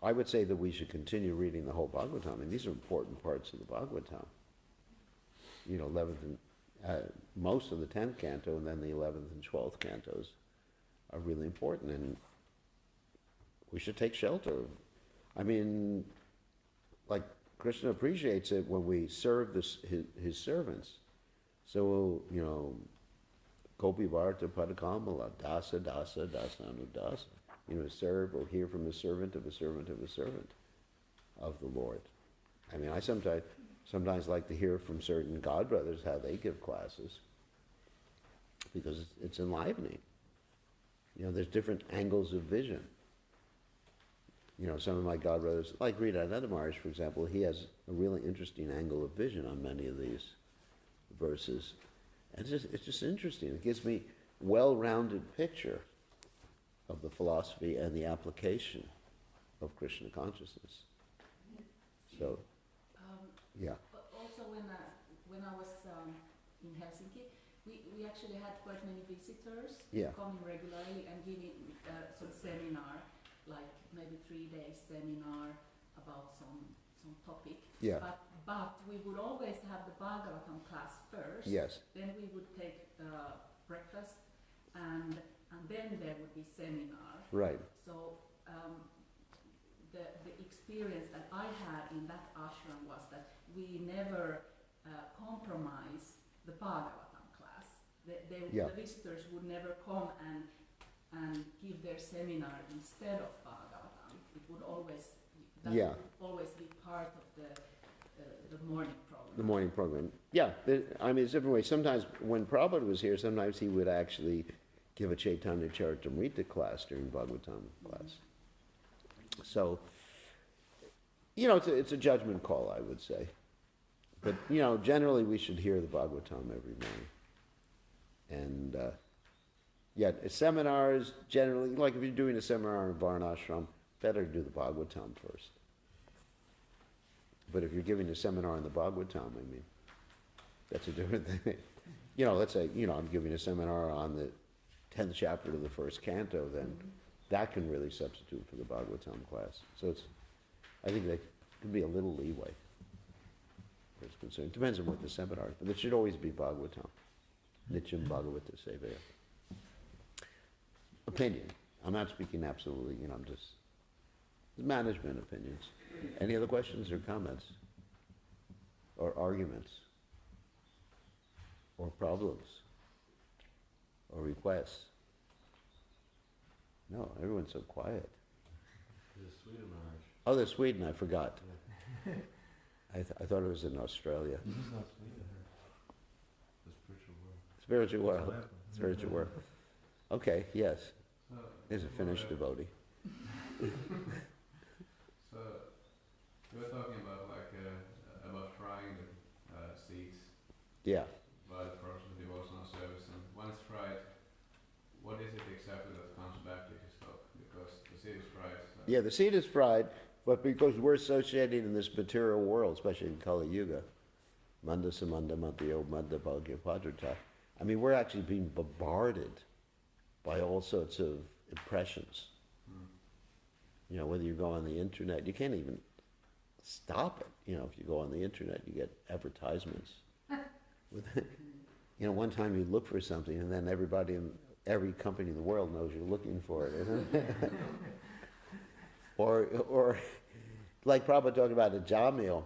I would say that we should continue reading the whole Bhagavatam. I mean, these are important parts of the Bhagavatam. You know, 11th and most of the 10th canto, and then the 11th and 12th cantos are really important, and we should take shelter. I mean, like Krishna appreciates it when we serve his servants. So, you know, Gopi Varta Padakamala, Dasa Dasa Dasanu Dasa. You know, serve or hear from a servant of a servant of a servant of the Lord. I mean, I sometimes like to hear from certain godbrothers how they give classes, because it's enlivening. You know, there's different angles of vision. You know, some of my godbrothers, like Rita Ananda Maharaj, for example, he has a really interesting angle of vision on many of these verses. And it's just interesting. It gives me a well-rounded picture of the philosophy and the application of Krishna consciousness. So, yeah. But also when I was in Helsinki, we actually had quite many visitors coming regularly and giving some seminar, like maybe 3-day seminar about some topic. Yeah. But we would always have the Bhagavatam class first. Yes. Then we would take breakfast, and then there would be seminar. Right. So the experience that I had in that ashram was that we never compromise the Bhagavatam class. The visitors would never come and give their seminar instead of Bhagavatam. It would always be part of the morning program. The morning program. Yeah, I mean, it's different ways. Sometimes when Prabhupada was here, sometimes he would actually give a Chaitanya Charitamrita class during Bhagavatam class. So, you know, it's a judgment call, I would say. But, you know, generally we should hear the Bhagavatam every morning. And, seminars, generally, like if you're doing a seminar in Varnashram, better do the Bhagavatam first. But if you're giving a seminar in the Bhagavatam, I mean, that's a different thing. You know, let's say, you know, I'm giving a seminar on the 10th chapter of the first canto, then that can really substitute for the Bhagavatam class. So I think there could be a little leeway where it's concerned. Depends on what the seminar is, but it should always be Bhagavatam. Nityam Bhagavata Sevaya. Opinion. I'm not speaking absolutely, you know, I'm just management opinions. Any other questions or comments? Or arguments? Or problems? Or requests? No, everyone's so quiet. There's Sweden, Maharaj. Oh, they're Sweden, I forgot. I thought it was in Australia. This is not Sweden. The spiritual world. Spiritual world. Spiritual world. Okay, yes. So, There's a Finnish devotee. So, you were talking about about frying the seeds Yeah. by the process of devotional service, and when it's fried, what is it exactly that comes back to your stock? Because the seed is fried. So Yeah, the seed is fried, but because we're associated in this material world, especially in Kali Yuga, Manda Samanda Madhyo Manda Bhagya Padrata, I mean, we're actually being bombarded by all sorts of impressions. You know, whether you go on the internet, you can't even stop it. You know, if you go on the internet, you get advertisements With, one time you look for something and then everybody in every company in the world knows you're looking for it, isn't it? or like Prabhupada talking about a Jamil.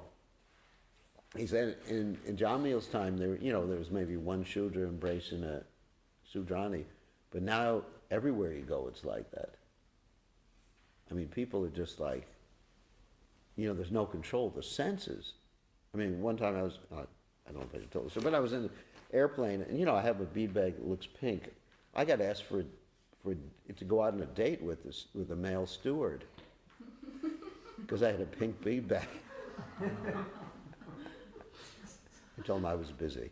He said in Jamil's time there was maybe one Shudra embracing a Sudrani, but now everywhere you go it's like that. I mean, people are just like, there's no control of the senses. I mean, one time I was, I don't know if I told you, but I was in an airplane, and I have a bead bag that looks pink. I got asked for to go out on a date with a male steward because I had a pink bead bag. I told him I was busy.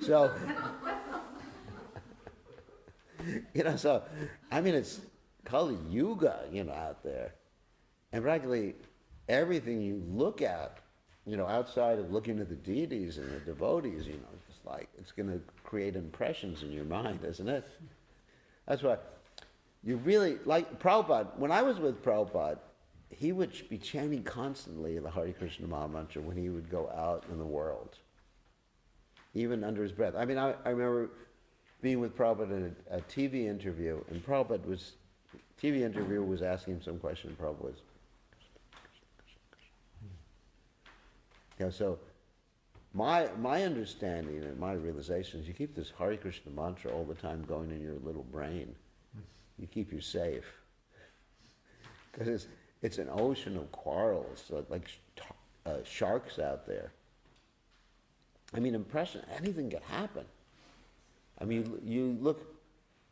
So, so I mean, it's Kali Yuga, out there, and practically everything you look at, outside of looking at the deities and the devotees, it's like it's going to create impressions in your mind, isn't it? That's why you really, like Prabhupada, when I was with Prabhupada, he would be chanting constantly the Hare Krishna Maha Mantra when he would go out in the world, even under his breath. I mean, I remember being with Prabhupada in a TV interview, and TV interviewer was asking him some question, and Prabhupada was, so my understanding and my realization is you keep this Hare Krishna mantra all the time going in your little brain. You keep you safe. Because it's an ocean of quarrels, like sharks out there. I mean, anything could happen. I mean, you look,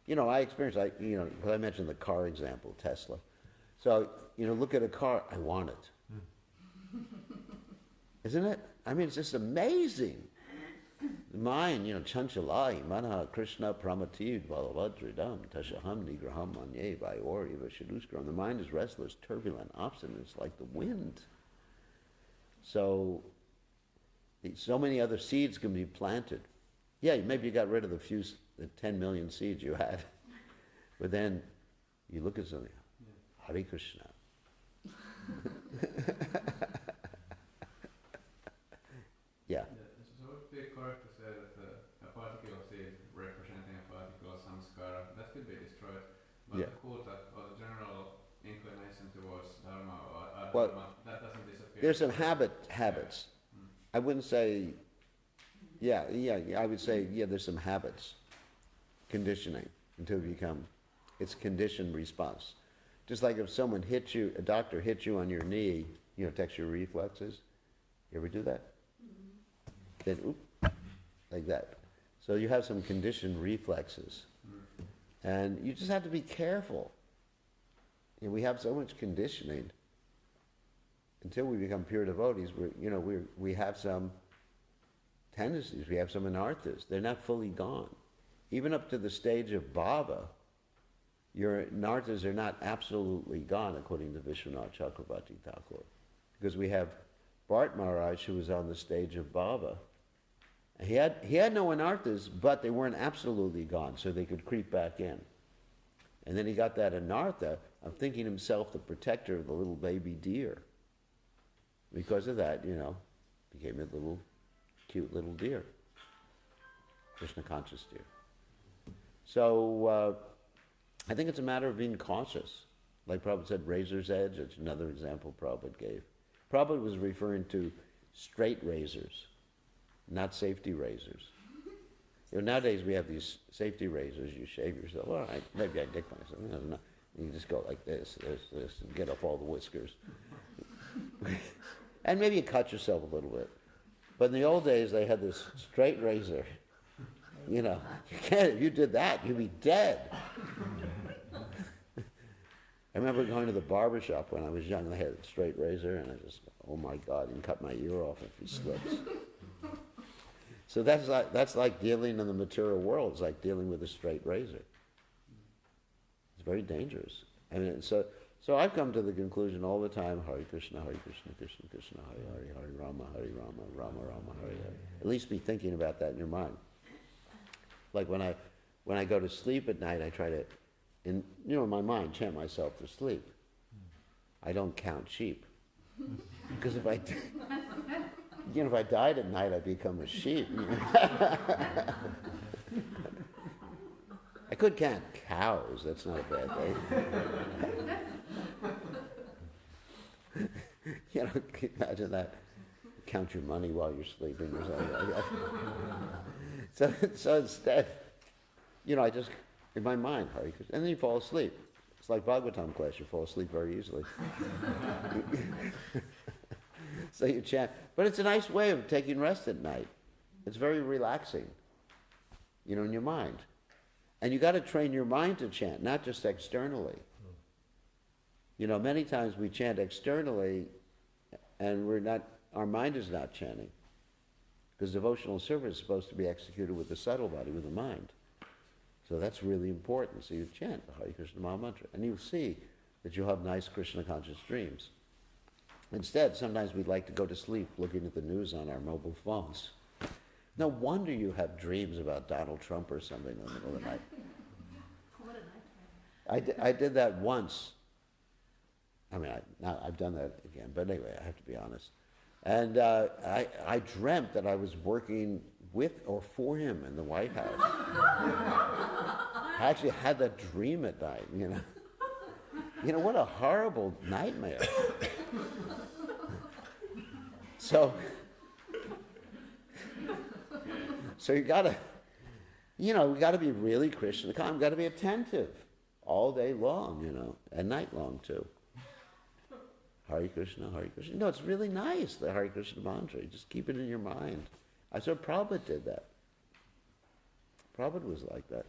I experienced, because I mentioned the car example, Tesla. So, look at a car, I want it. Isn't it? I mean, it's just amazing. Mind, chanchalai, manha Krishna pramatid balavadridam, tashaham nigraham manye vayori vashaduskram. The mind is restless, turbulent, obstinate. It's like the wind. So many other seeds can be planted. Yeah, maybe you got rid of the 10 million seeds you had. But then you look at something, Hare Krishna. Yeah. So would it be correct to say that a particle of seed representing a particle of samskara, that could be destroyed, but the kuta, or the general inclination towards dharma or adharma, that doesn't disappear? There's some habits. I wouldn't say, I would say, there's some habits, conditioning, until you become, it's conditioned response. Just like if someone hits you, a doctor hits you on your knee, it affects your reflexes. You ever do that? Then, like that. So you have some conditioned reflexes. And you just have to be careful. We have so much conditioning. Until we become pure devotees, we have some tendencies, we have some anarthas. They're not fully gone. Even up to the stage of bhava, your anarthas are not absolutely gone, according to Vishwanath Chakravarti Thakur. Because we have Bharat Maharaj, who was on the stage of bhava. He had no anarthas, but they weren't absolutely gone, so they could creep back in. And then he got that anartha of thinking himself the protector of the little baby deer. Because of that, became a little cute little deer, Krishna conscious deer. So I think it's a matter of being cautious. Like Prabhupada said, razor's edge. It's another example Prabhupada gave. Prabhupada was referring to straight razors, not safety razors. Nowadays we have these safety razors. You shave yourself. All right, maybe I dick myself. No. You just go like this, and get off all the whiskers. And maybe you cut yourself a little bit. But in the old days, they had this straight razor. You can't, if you did that, you'd be dead. I remember going to the barber shop when I was young. They had a straight razor, and I just, oh my God, you can cut my ear off if he slips. So that's like dealing in the material world. It's like dealing with a straight razor. It's very dangerous. I mean, so I've come to the conclusion all the time, Hare Krishna, Krishna Krishna, Hare Hare, Hare Rama, Rama Rama, Hare Hare. At least be thinking about that in your mind. Like when I go to sleep at night, I try to, in my mind, chant myself to sleep. I don't count sheep. Because if I do, You know, if I died at night, I'd become a sheep. I could count cows. That's not a bad thing. You know, can you imagine that? Count your money while you're sleeping or something like that. So instead, you know, I just, in my mind, Hare Krishna, and then you fall asleep. It's like Bhagavatam class, you fall asleep very easily. So you chant. But it's a nice way of taking rest at night. It's very relaxing, you know, in your mind. And you got to train your mind to chant, not just externally. You know, many times we chant externally and our mind is not chanting. Because devotional service is supposed to be executed with the subtle body, with the mind. So that's really important. So you chant the Hare Krishna Maha Mantra, and you'll see that you'll have nice Krishna conscious dreams. Instead, sometimes we'd like to go to sleep looking at the news on our mobile phones. No wonder you have dreams about Donald Trump or something in the middle of the night. What a nightmare. I did that once. I mean, I've done that again, but anyway, I have to be honest. And I dreamt that I was working with or for him in the White House. I actually had that dream at night, you know. You know, what a horrible nightmare. So you gotta, you know, we gotta be really Krishna conscious. Gotta be attentive all day long, you know, and night long too. Hare Krishna, Hare Krishna. No, it's really nice, the Hare Krishna mantra. You just keep it in your mind. I saw Prabhupada did that. Prabhupada was like that.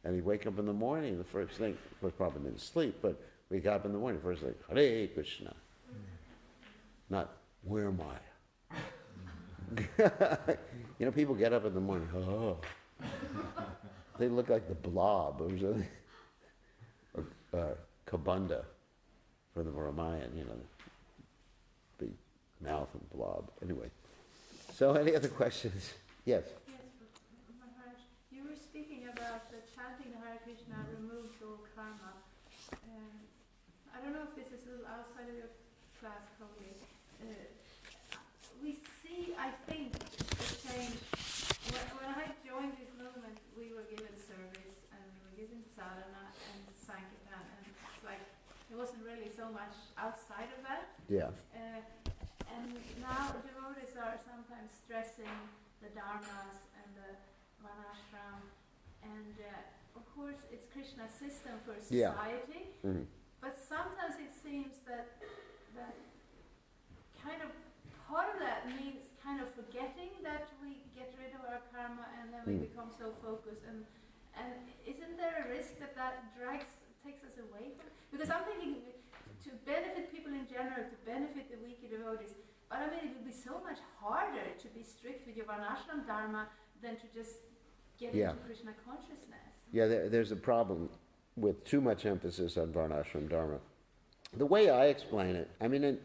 And he'd wake up in the morning, the first thing, of course Prabhupada didn't sleep, but we got up in the morning, first thing, Hare Krishna. Not, where am I? You know, people get up in the morning, oh. They look like the Blob or something. Or Kabunda from the Ramayan, you know, big mouth and blob. Anyway, so any other questions? Yes? Yes, Maharaj, you were speaking about chanting the Hare Krishna removes all karma. I don't know if this is a little outside of your class, probably. We see, I think, the change. When I joined this movement, we were given service and we were given sadhana and sankirtan, and it's like it wasn't really so much outside of that. Yeah. And now devotees are sometimes stressing the dharmas and the varnashram, and of course it's Krishna's system for society. Yeah. Mm-hmm. But sometimes it seems that kind of part of that means kind of forgetting that we get rid of our karma and then we become so focused. And isn't there a risk that takes us away from it? Because I'm thinking to benefit people in general, to benefit the weaker devotees. But I mean, it would be so much harder to be strict with your varnashram dharma than to just get into Krishna consciousness. Yeah, there's a problem with too much emphasis on varnashram dharma. The way I explain it, I mean,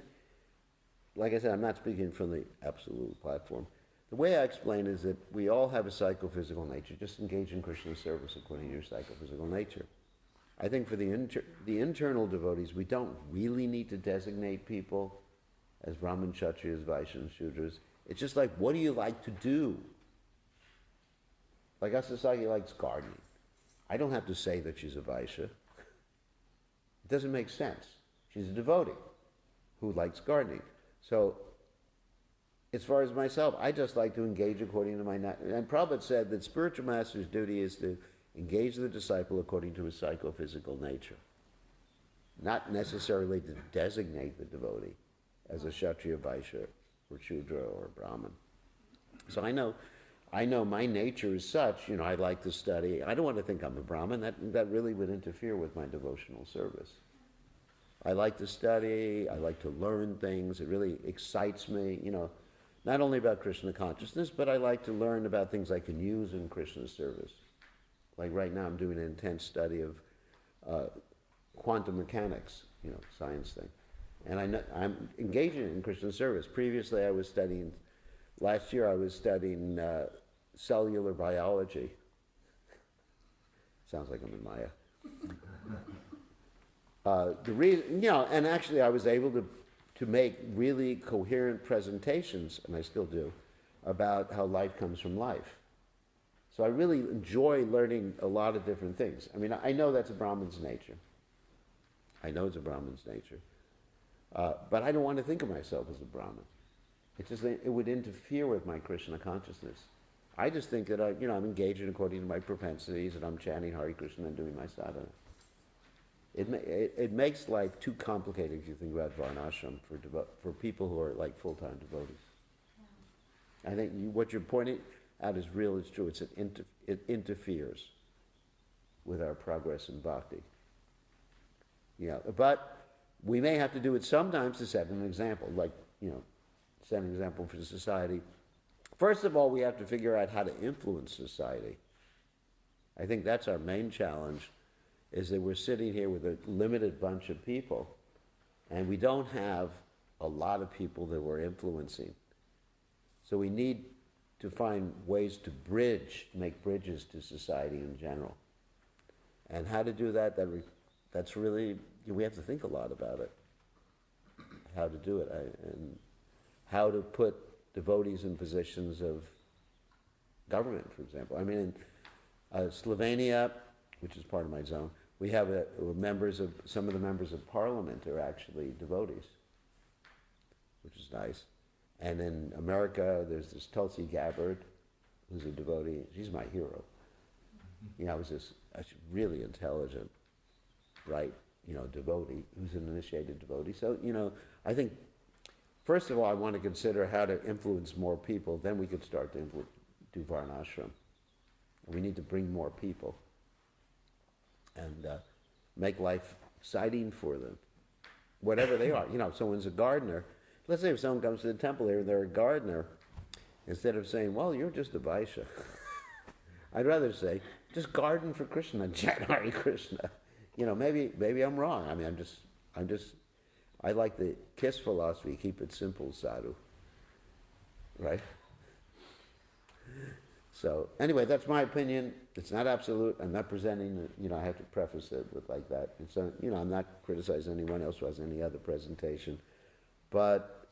like I said, I'm not speaking from the absolute platform. The way I explain it is that we all have a psychophysical nature. Just engage in Krishna service according to your psychophysical nature. I think for the internal devotees, we don't really need to designate people as Brahmin, Kshatriyas, Vaishyas, and Shudras. It's just like, what do you like to do? Like Asasagi likes gardening. I don't have to say that she's a Vaishya. It doesn't make sense. She's a devotee who likes gardening. So, as far as myself, I just like to engage according to my... And Prabhupada said that spiritual master's duty is to engage the disciple according to his psychophysical nature. Not necessarily to designate the devotee as a Kshatriya, Vaishya, or Shudra, or Brahmin. So I know my nature is such, you know, I like to study. I don't want to think I'm a Brahmin. That really would interfere with my devotional service. I like to study. I like to learn things. It really excites me, you know, not only about Krishna consciousness, but I like to learn about things I can use in Krishna's service. Like right now I'm doing an intense study of quantum mechanics, you know, science thing. And I'm engaging in Krishna service. Previously last year I was studying cellular biology. Sounds like I'm in Maya. The reason, you know, and actually I was able to to make really coherent presentations, and I still do, about how life comes from life. So I really enjoy learning a lot of different things. I mean, I know that's a Brahmin's nature. I know it's a Brahmin's nature. But I don't want to think of myself as a Brahmin. It would interfere with my Krishna consciousness. I just think that I'm engaging according to my propensities, and I'm chanting Hare Krishna and doing my sadhana. It makes life too complicated if you think about varnashram for people who are like full-time devotees. I think what you're pointing out is real, it's true. It interferes with our progress in bhakti. Yeah, but we may have to do it sometimes to set an example, like, set an example for society. First of all, we have to figure out how to influence society. I think that's our main challenge, is that we're sitting here with a limited bunch of people, and we don't have a lot of people that we're influencing. So we need to find ways to make bridges to society in general. And how to do that, that's really, we have to think a lot about it, how to do it, and how to put devotees in positions of government, for example. I mean, in Slovenia, which is part of my zone, we have some of the members of parliament are actually devotees, which is nice. And in America, there's this Tulsi Gabbard, who's a devotee. She's my hero. I was this really intelligent, bright, devotee, who's an initiated devotee. So, I think, first of all, I want to consider how to influence more people. Then we could start to do varnashram. We need to bring more people and make life exciting for them, whatever they are. If someone's a gardener, let's say if someone comes to the temple here and they're a gardener, instead of saying, well, you're just a Vaishya, I'd rather say, just garden for Krishna and chant Hare Krishna. Maybe I'm wrong. I mean, I like the KISS philosophy, keep it simple, sadhu. Right? So, anyway, that's my opinion. It's not absolute. I'm not presenting, I have to preface it with like that. And so, I'm not criticizing anyone else who has any other presentation. But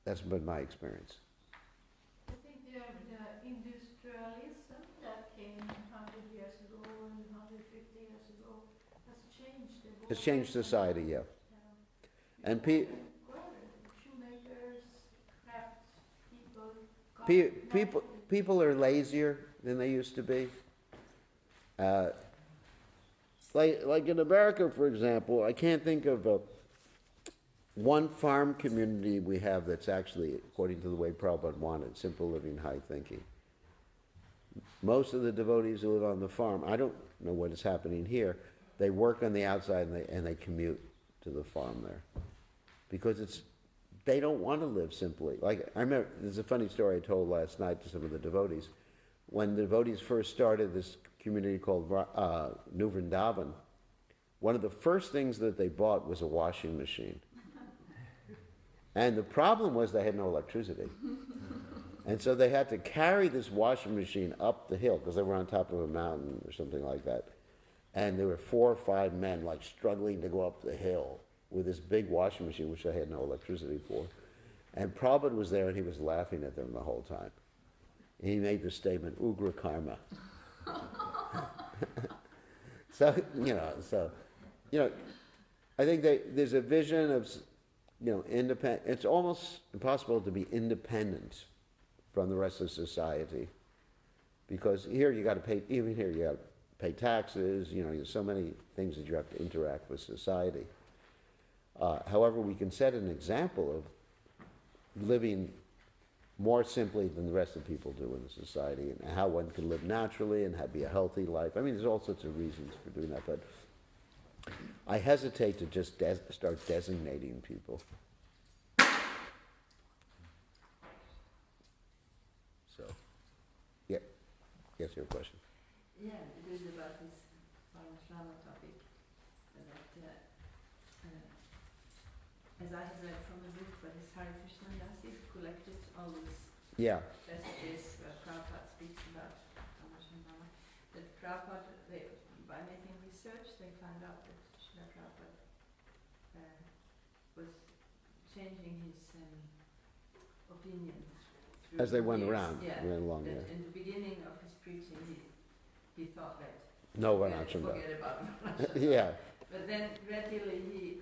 that's been my experience. I think the industrialism that came 100 years ago and 150 years ago has changed the whole. It's changed society, yeah. And shoemakers, craft people are lazier than they used to be. Like in America, for example, I can't think of one farm community we have that's actually, according to the way Prabhupada wanted, simple living, high thinking. Most of the devotees who live on the farm, I don't know what is happening here, they work on the outside and they commute to the farm there. Because they don't want to live simply. Like, I remember, there's a funny story I told last night to some of the devotees. When the devotees first started this community called New Vrindavan, one of the first things that they bought was a washing machine. And the problem was they had no electricity. And so they had to carry this washing machine up the hill, because they were on top of a mountain or something like that. And there were 4 or 5 men like struggling to go up the hill with this big washing machine, which they had no electricity for. And Prabhupada was there and he was laughing at them the whole time. And he made the statement, Ugra Karma. So, I think there's a vision of, independent. It's almost impossible to be independent from the rest of society, because here you got to pay. Even here you got to pay taxes. There's so many things that you have to interact with society. However, we can set an example of living more simply than the rest of people do in the society, and how one can live naturally and be a healthy life. I mean, there's all sorts of reasons for doing that, but I hesitate to just start designating people. So, yeah. Yes, your question. Yeah, it is about this Varnashrama topic. That, as I have read from the book by this Hare Krishna Dasi, who collected all these messages Prabhupada speaks about Varnashrama, that Prabhupada, by making research, they found out that Srila Prabhupada was changing his opinion through As they the went years. around, Yeah. went along, That yeah. in the beginning of his preaching, he thought that No forget Varnashram. about Varnashram. Yeah, But then gradually he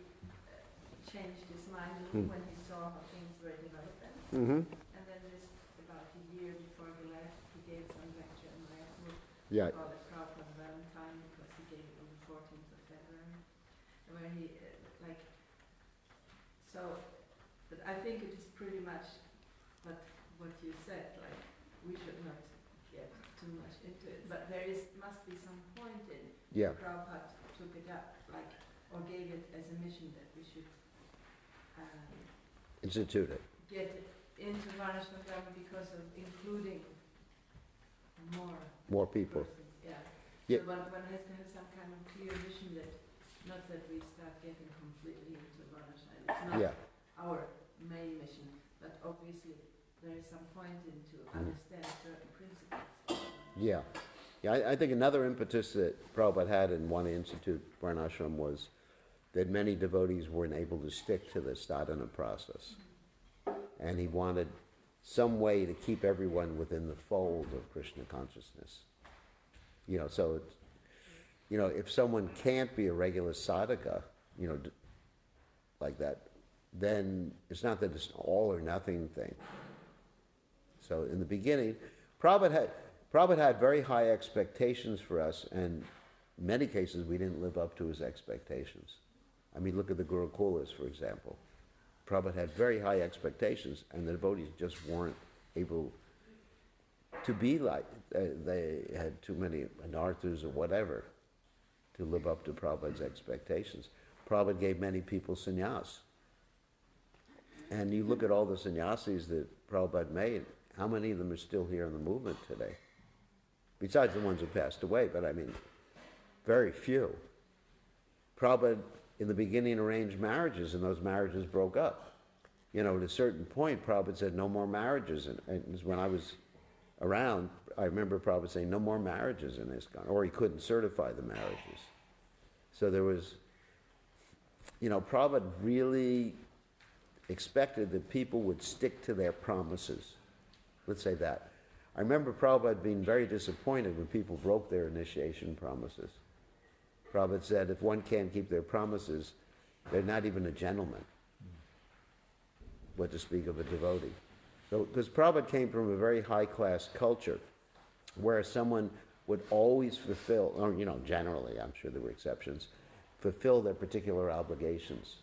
changed his mind when he saw how things were developing. mm-hmm, And then just about a year before he left, he gave some lecture in Mayapur yeah, called the Prabhupada Valentine, because he gave it on the 14th of February. And where he, but I think it is pretty much what you said, like, we should not get too much into it, but there must be some point in yeah, Prabhupada took it up, like, or gave it as a mission that we should institute it. get into Varnashram Dharma because of including More people. persons. Yeah. Yeah. So one has to have some kind of clear vision that, not that we start getting completely into Varnashram. It's not Yeah, our main mission, but obviously there is some point in to understand certain principles. yeah. Yeah, I think another impetus that Prabhupada had in wanting to institute Varnashram was that many devotees weren't able to stick to the sadhana process. And he wanted some way to keep everyone within the fold of Krishna consciousness. You know, so it's, you know, if someone can't be a regular sadhaka, you know, like that, then it's not that it's an all or nothing thing. So in the beginning, Prabhupada had very high expectations for us, and in many cases we didn't live up to his expectations. I mean, look at the Gurukulas, for example. Prabhupada had very high expectations, and the devotees just weren't able to be like, they had too many anarthas or whatever to live up to Prabhupada's expectations. Prabhupada gave many people sannyas. And you look at all the sannyasis that Prabhupada made, how many of them are still here in the movement today? Besides the ones who passed away, but I mean, very few. Prabhupada, in the beginning, arranged marriages, and those marriages broke up. You know, at a certain point, Prabhupada said, no more marriages. And when I was around, I remember Prabhupada saying, no more marriages in ISKCON, or he couldn't certify the marriages. So there was, you know, Prabhupada really expected that people would stick to their promises. Let's say that. I remember Prabhupada being very disappointed when people broke their initiation promises. Prabhupada said, if one can't keep their promises, they're not even a gentleman. What to speak of a devotee. So, because Prabhupada came from a very high-class culture, where someone would always fulfill, or, you know, generally, I'm sure there were exceptions, fulfill their particular obligations.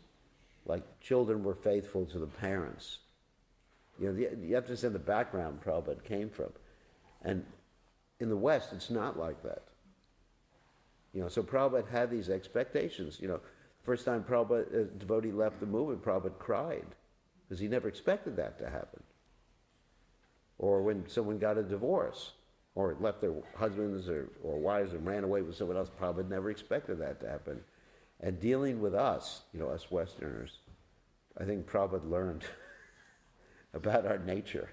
Like children were faithful to the parents. You know, you have to understand the background Prabhupada came from. And in the West, it's not like that. You know, so Prabhupada had these expectations. You know, first time Prabhupada, a devotee left the movement, Prabhupada cried, because he never expected that to happen. Or when someone got a divorce, or left their husbands or wives and ran away with someone else, Prabhupada never expected that to happen. And dealing with us, you know, us Westerners, I think Prabhupada learned about our nature.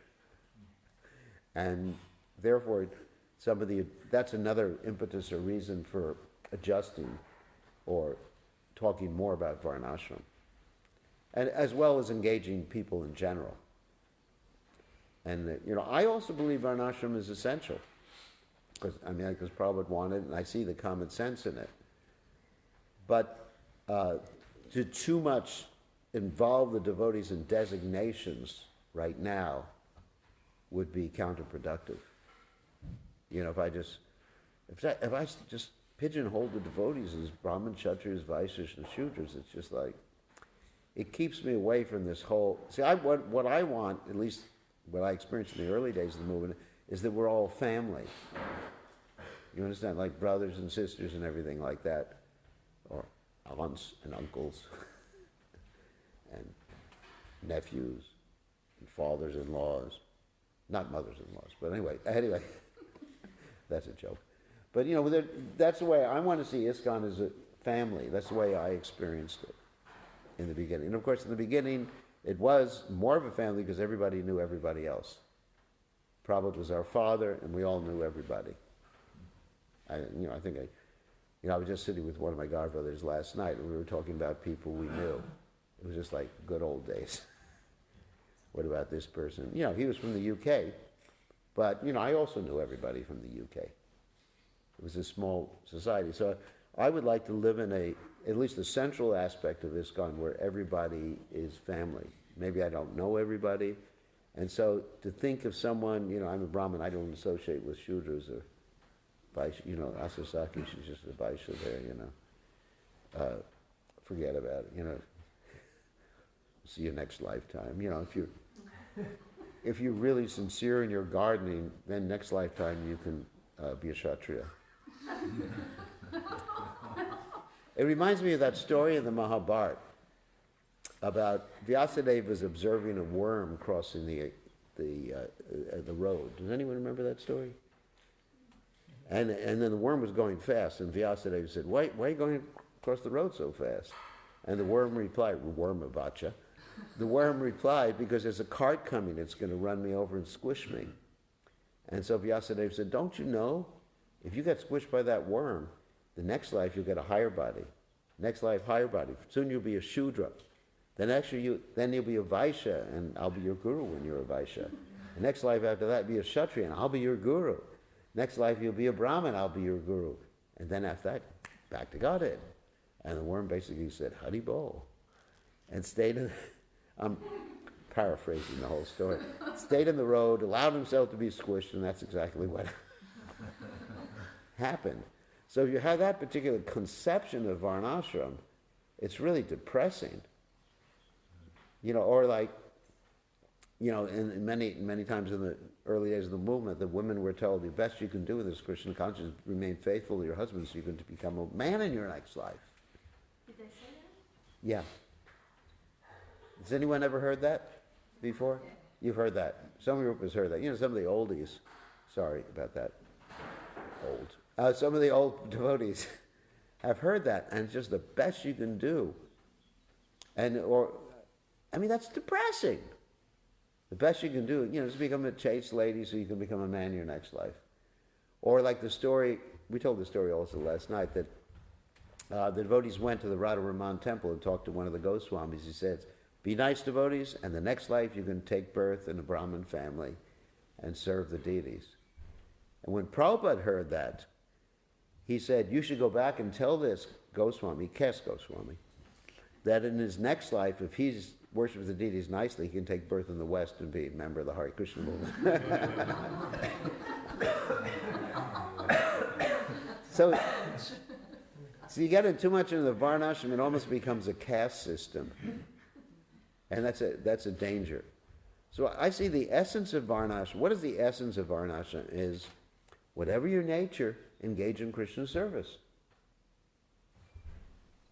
And therefore, that's another impetus or reason for adjusting or talking more about Varnashram. And as well as engaging people in general. And, you know, I also believe Varnashram is essential. Because Prabhupada wanted it, and I see the common sense in it. But to too much involve the devotees in designations right now would be counterproductive. You know, if I just pigeonhole the devotees as Brahmin, Kshatriyas, Vaishyas, and Shudras, it's just like, it keeps me away from this whole, what I want, at least what I experienced in the early days of the movement, is that we're all family. You understand? Like brothers and sisters and everything like that. Or aunts and uncles. And nephews. And fathers-in-laws. Not mothers-in-laws, but anyway, that's a joke. But, you know, that's the way I want to see ISKCON as a family. That's the way I experienced it in the beginning. And of course, in the beginning, it was more of a family because everybody knew everybody else. Prabhupada was our father, and we all knew everybody. I was just sitting with one of my godbrothers last night, and we were talking about people we knew. It was just like good old days. What about this person? You know, he was from the UK, but, you know, I also knew everybody from the UK. It was a small society. So I would like to live in at least the central aspect of ISKCON where everybody is family. Maybe I don't know everybody. And so to think of someone, you know, I'm a Brahmin, I don't associate with Shudras or Vaishya, you know, Asasaki, she's just a Vaishya there, you know. Forget about it, you know. See you next lifetime. You know, if you're really sincere in your gardening, then next lifetime you can be a Kshatriya. It reminds me of that story in the Mahabharata about Vyasadeva was observing a worm crossing the road. Does anyone remember that story? And then the worm was going fast, and Vyasadeva said, why are you going across the road so fast? And the worm replied, Wormavacha. The worm replied, because there's a cart coming, it's going to run me over and squish me. And so Vyasadeva said, don't you know, if you get squished by that worm, the next life you'll get a higher body. Next life, higher body. Soon you'll be a Shudra. Then you'll be a Vaishya, and I'll be your guru when you're a Vaishya. The next life after that, be a Kshatriya, and I'll be your guru. Next life you'll be a Brahmin, I'll be your guru. And then after that, back to Godhead. And the worm basically said, Hari Bol. And stayed in, I'm paraphrasing the whole story, stayed in the road, allowed himself to be squished, and that's exactly what happened. So if you have that particular conception of Varnashram, it's really depressing. You know, or like, you know, in many times in the early days of the movement, the women were told the best you can do in this Krishna consciousness is remain faithful to your husband so you can become a man in your next life. Did they say that? Yeah. Has anyone ever heard that before? You've heard that. Some group has heard that. You know, some of the oldies, sorry about that, old. Some of the old devotees have heard that, and it's just the best you can do. I mean, that's depressing. The best you can do, you know, is become a chaste lady so you can become a man in your next life. Or like the story, we told the story also last night, that the devotees went to the Radharaman temple and talked to one of the Goswamis. He said, be nice devotees, and the next life you can take birth in a Brahmin family and serve the deities. And when Prabhupada heard that, he said, you should go back and tell this Goswami, Kes Goswami, that in his next life, if he worships the deities nicely, he can take birth in the West and be a member of the Hare Krishna movement. So you get in too much into the Varnashram, it almost becomes a caste system. And that's a danger. So I see the essence of Varnashram. What is the essence of Varnashram? Is whatever your nature, engage in Krishna service.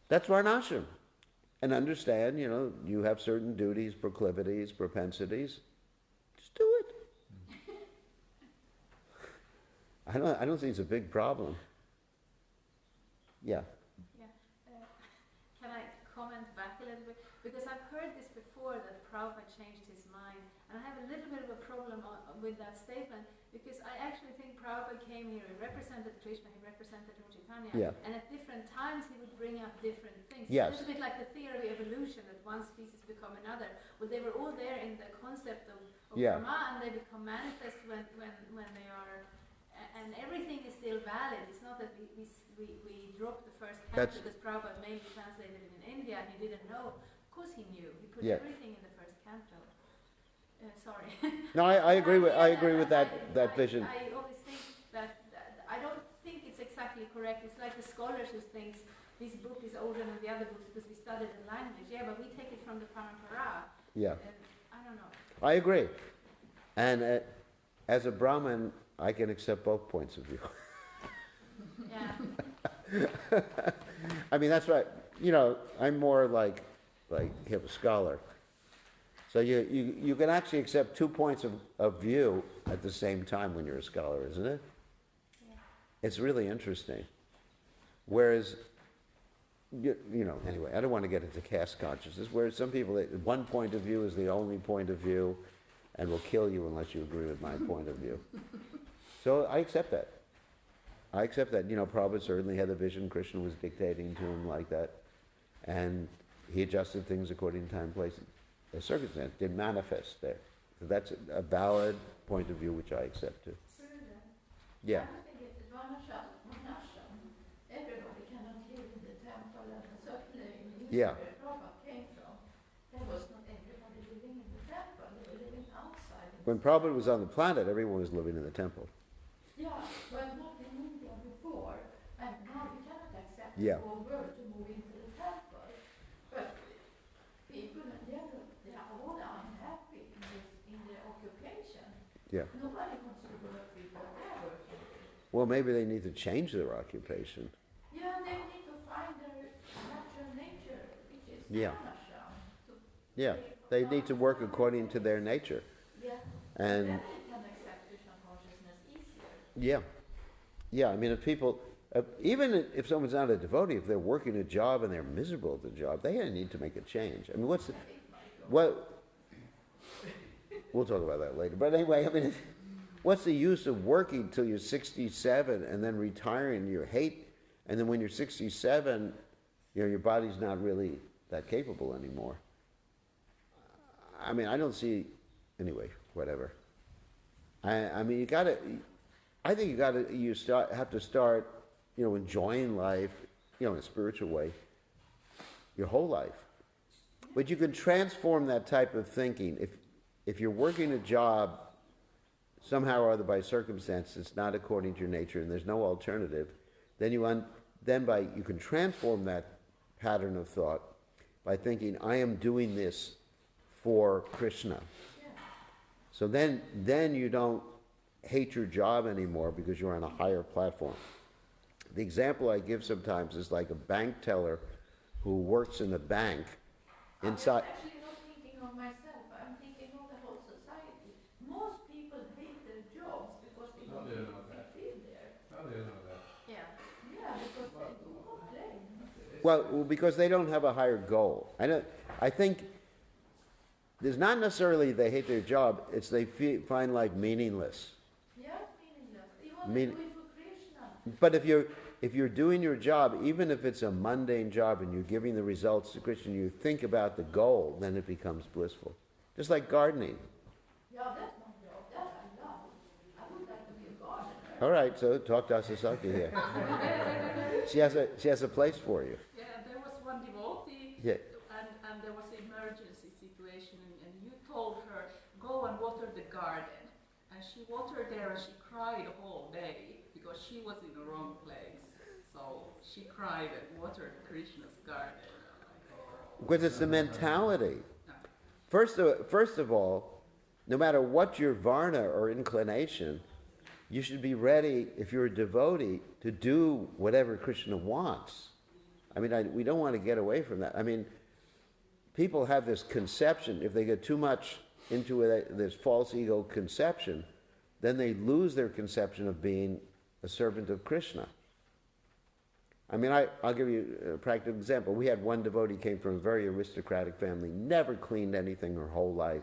That's Varnashram. And understand, you know, you have certain duties, proclivities, propensities. Just do it. I don't think it's a big problem. Yeah. Yeah. Can I comment back a little bit? Because I've heard this before, that Prabhupada changed his mind. And I have a little bit of a problem with that statement, because I actually think Prabhupada came here, he represented Krishna, he represented Lord Chaitanya, Yeah. and at different times he would bring up different things. Yes. It's a little bit like the theory of evolution, that one species become another. Well, they were all there in the concept of Yeah. karma, and they become manifest when they are, and everything is still valid. It's not that we dropped the first canto because Prabhupada maybe translated it in India and he didn't know. Of course he knew. He put everything in the first canto. Sorry. No, I agree with that vision. I always think that I don't think it's exactly correct. It's like the scholars who thinks this book is older than the other books because we studied the language. Yeah, but we take it from the Parampara. Yeah. I don't know. I agree. And as a Brahmin, I can accept both points of view. Yeah. I mean, that's right. You know, I'm more like a scholar. So you can actually accept 2 points of view at the same time when you're a scholar, isn't it? Yeah. It's really interesting. Whereas, you know, anyway, I don't want to get into caste consciousness, whereas some people, one point of view is the only point of view and will kill you unless you agree with my point of view. So I accept that. I accept that. You know, Prabhupada certainly had a vision. Krishna was dictating to him like that. And he adjusted things according to time, place, and circumstance. Did manifest there. So that's a valid point of view which I accept too. Yeah. I think it's Vanasham. Everybody cannot live in the temple, and certainly in India, Yeah. where Prabhupada came from, there was not everybody living in the temple, they were living outside. When Prabhupada was on the planet, everyone was living in the temple. Yeah, well, not in India before, and now we cannot accept Yeah. the whole world to move into the temple. But people in general, they are all unhappy in their occupation. Yeah. Nobody wants to work with what they're working with. Well, maybe they need to change their occupation. Yeah, they need to find their natural nature, which is Yeah. Vanasham. Yeah. They need to work according to their nature. Yeah. And Then they can accept Krishna consciousness easier. yeah. Yeah, I mean, if people, even if someone's not a devotee, if they're working a job and they're miserable at the job, they need to make a change. I mean, what, we'll talk about that later. But anyway, I mean, what's the use of working till you're 67 and then retiring, you hate, and then when you're 67, your body's not really that capable anymore. I mean, I don't see, anyway, whatever. I mean, you gotta, I think have to start, enjoying life, in a spiritual way, your whole life. But you can transform that type of thinking. If you're working a job, somehow or other by circumstance, it's not according to your nature and there's no alternative, then you can transform that pattern of thought by thinking, I am doing this for Krishna. So then you don't hate your job anymore because you're on a higher platform. The example I give sometimes is like a bank teller who works in the bank inside. I'm actually not thinking of myself, I'm thinking of the whole society. Most people hate their jobs because they How don't do you know that? fit there. How do you know that? Yeah. Yeah, because they do complain. Well, because they don't have a higher goal. I think there's not necessarily they hate their job, it's they find life meaningless. Yeah, meaningless. They want to do it for Krishna. But if you're doing your job, even if it's a mundane job and you're giving the results to Krishna, you think about the goal, then it becomes blissful. Just like gardening. Yeah, that's my job. That I love. I would like to be a gardener. All right, so talk to Asasaki here. She has a place for you. Yeah, there was one devotee, Yeah. and there was an emergency situation, and you told her, go and water the garden. And she watered there and she cried the whole day because she was in the wrong place. So she cried and watered Krishna's garden. Because it's the mentality. First of all, no matter what your varna or inclination, you should be ready, if you're a devotee, to do whatever Krishna wants. I mean, we don't want to get away from that. I mean, people have this conception, if they get too much into this false ego conception, then they lose their conception of being a servant of Krishna. I mean, I'll give you a practical example. We had one devotee came from a very aristocratic family, never cleaned anything her whole life.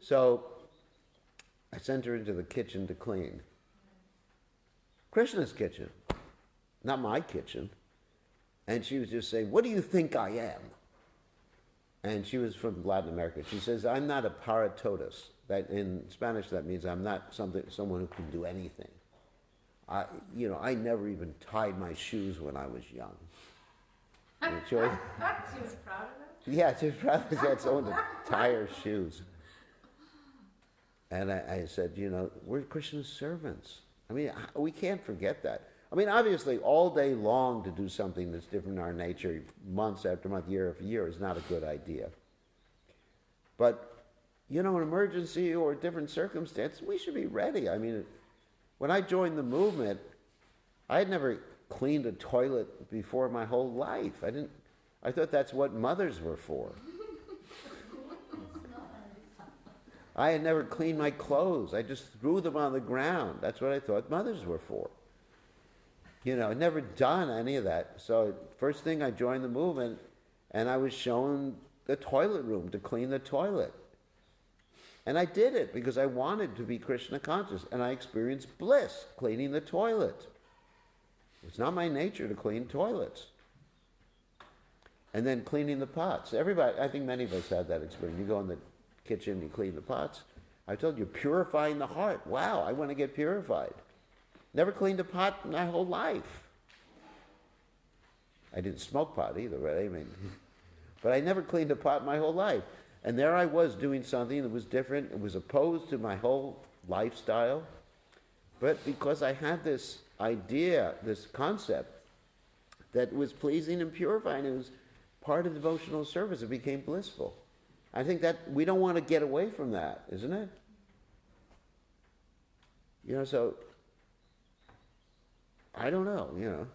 So I sent her into the kitchen to clean. Krishna's kitchen, not my kitchen. And she was just saying, what do you think I am? And she was from Latin America. She says, I'm not a paratotus. That in Spanish, that means I'm not someone who can do anything. I never even tied my shoes when I was young. She was proud of it? Yeah, she was proud she had someone to tie her shoes. And I said, we're Krishna's servants. I mean, we can't forget that. I mean, obviously, all day long to do something that's different in our nature, months after month, year after year, is not a good idea. But, an emergency or a different circumstance, we should be ready. I mean, when I joined the movement, I had never cleaned a toilet before my whole life. I thought that's what mothers were for. I had never cleaned my clothes. I just threw them on the ground. That's what I thought mothers were for. I'd never done any of that. So first thing I joined the movement, and I was shown the toilet room to clean the toilet. And I did it because I wanted to be Krishna conscious, and I experienced bliss cleaning the toilet. It's not my nature to clean toilets. And then cleaning the pots. Everybody, I think many of us had that experience. You go in the kitchen, you clean the pots. I told you, purifying the heart. Wow, I want to get purified. Never cleaned a pot my whole life. I didn't smoke pot either, right? I mean, but I never cleaned a pot my whole life. And there I was doing something that was different. It was opposed to my whole lifestyle. But because I had this idea, this concept, that was pleasing and purifying, it was part of devotional service. It became blissful. I think that we don't want to get away from that, isn't it? You know, so I don't know, you know.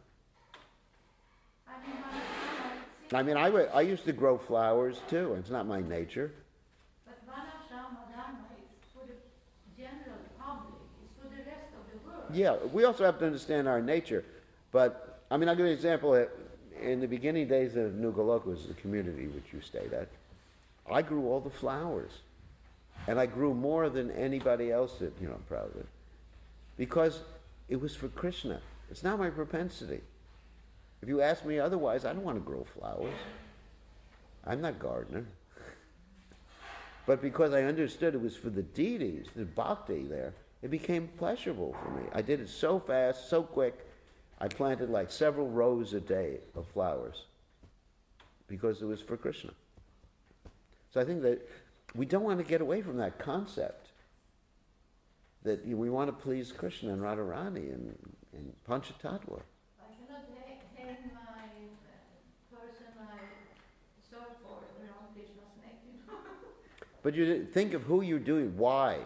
I mean, I used to grow flowers too. It's not my nature. But Vana Shama Dharma is for the general public, it's for the rest of the world. Yeah, we also have to understand our nature. But, I mean, I'll give you an example. In the beginning days of Nugaloka, was the community which you stayed at, I grew all the flowers. And I grew more than anybody else did, you know, I'm proud of it. Because it was for Krishna. It's not my propensity. If you ask me otherwise, I don't want to grow flowers. I'm not a gardener. But because I understood it was for the deities, the bhakti there, it became pleasurable for me. I did it so fast, so quick. I planted like several rows a day of flowers because it was for Krishna. So I think that we don't want to get away from that concept that we want to please Krishna and Radharani and Panchatattva. I cannot hang my person I serve for around Krishna's neck, you know. But you think of who you're doing, why.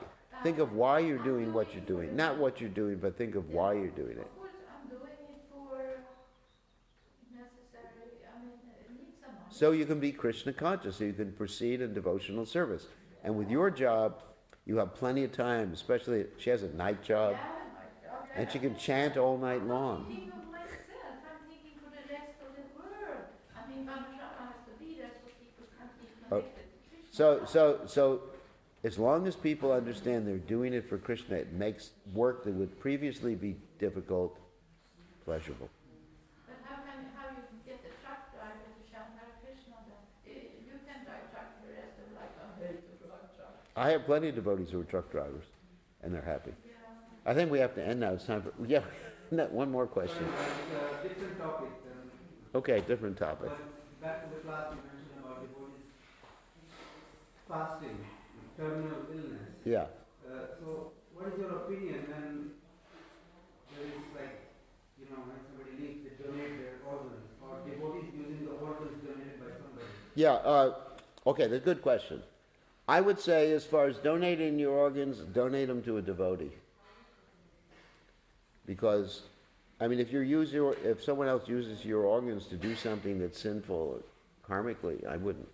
Think of why you're doing what you're doing. Not what you're doing, but think of why you're doing it. Of course, I'm doing it for necessary, I mean, it needs some money. So you can be Krishna conscious, so you can proceed in devotional service. And with your job, you have plenty of time, especially she has a night job, Yeah, my job, and she can chant all night long. I'm thinking of myself, I'm thinking for the rest of the world. I mean, Vana Shama has to be there so people can be connected to Krishna. So as long as people understand they're doing it for Krishna, it makes work that would previously be difficult pleasurable. But how you can get the truck driver to chant Hare Krishna then? You can drive truck for the rest of life. I hate to drive truck. I have plenty of devotees who are truck drivers, and they're happy. Yeah. I think we have to end now. It's time for, yeah, no, one more question. Different topic. Okay, different topic. But back to the class you mentioned about devotees fasting, terminal illness. Yeah. So what is your opinion when there is like, you know, when somebody leaves, they donate their organs, or devotees using the organs donated by somebody? Yeah, okay, that's a good question. I would say as far as donating your organs, donate them to a devotee. Because, I mean, if someone else uses your organs to do something that's sinful karmically, I wouldn't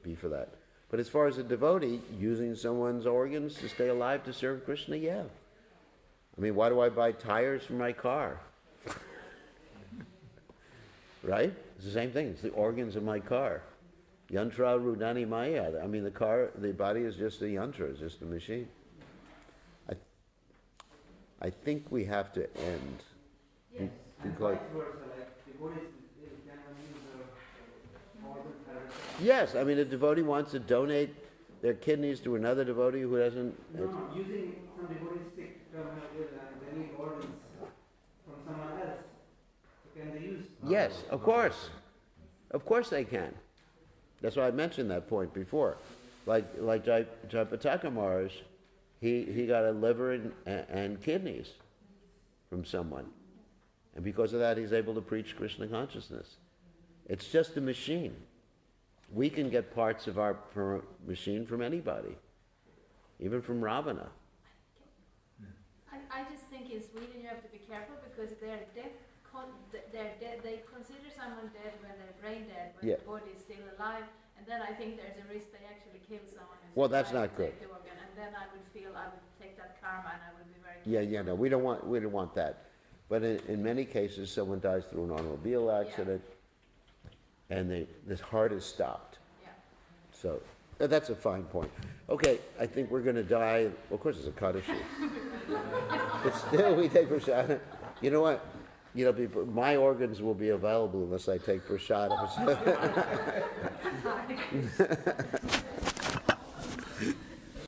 be for that. But as far as a devotee, using someone's organs to stay alive to serve Krishna, yeah. I mean, why do I buy tires for my car? Right? It's the same thing. It's the organs of my car. Yantra Rudani Maya. I mean, the body is just a yantra, it's just a machine. I think we have to end. Yes. And Because, vice versa, like devotees can use the organs that are... yes, I mean, a devotee wants to donate their kidneys to another devotee who doesn't. No, using some devotees sick, terminal ill, and they need organs from someone else. So can they use... Yes, of course. Of course they can. That's why I mentioned that point before. Like Jayapataka Maharaj, he got a liver and kidneys from someone. And because of that, he's able to preach Krishna consciousness. It's just a machine. We can get parts of our machine from anybody, even from Ravana. I just think in Sweden you have to be careful because they're dead. They're dead. They consider someone dead when they're brain dead, when Yeah. the body is still alive, and then I think there's a risk they actually kill someone. who's Well, that's alive not to take good. the organ, and then I would feel I would take that karma and I would be very. Yeah, no, we don't want that. But in many cases, someone dies through an automobile accident, and this heart is stopped. Yeah. So that's a fine point. Okay, I think we're going to die. Of course, it's a Kaddish. But still, we take Prashad. You know what? You know, people, my organs will be available unless I take prashadam.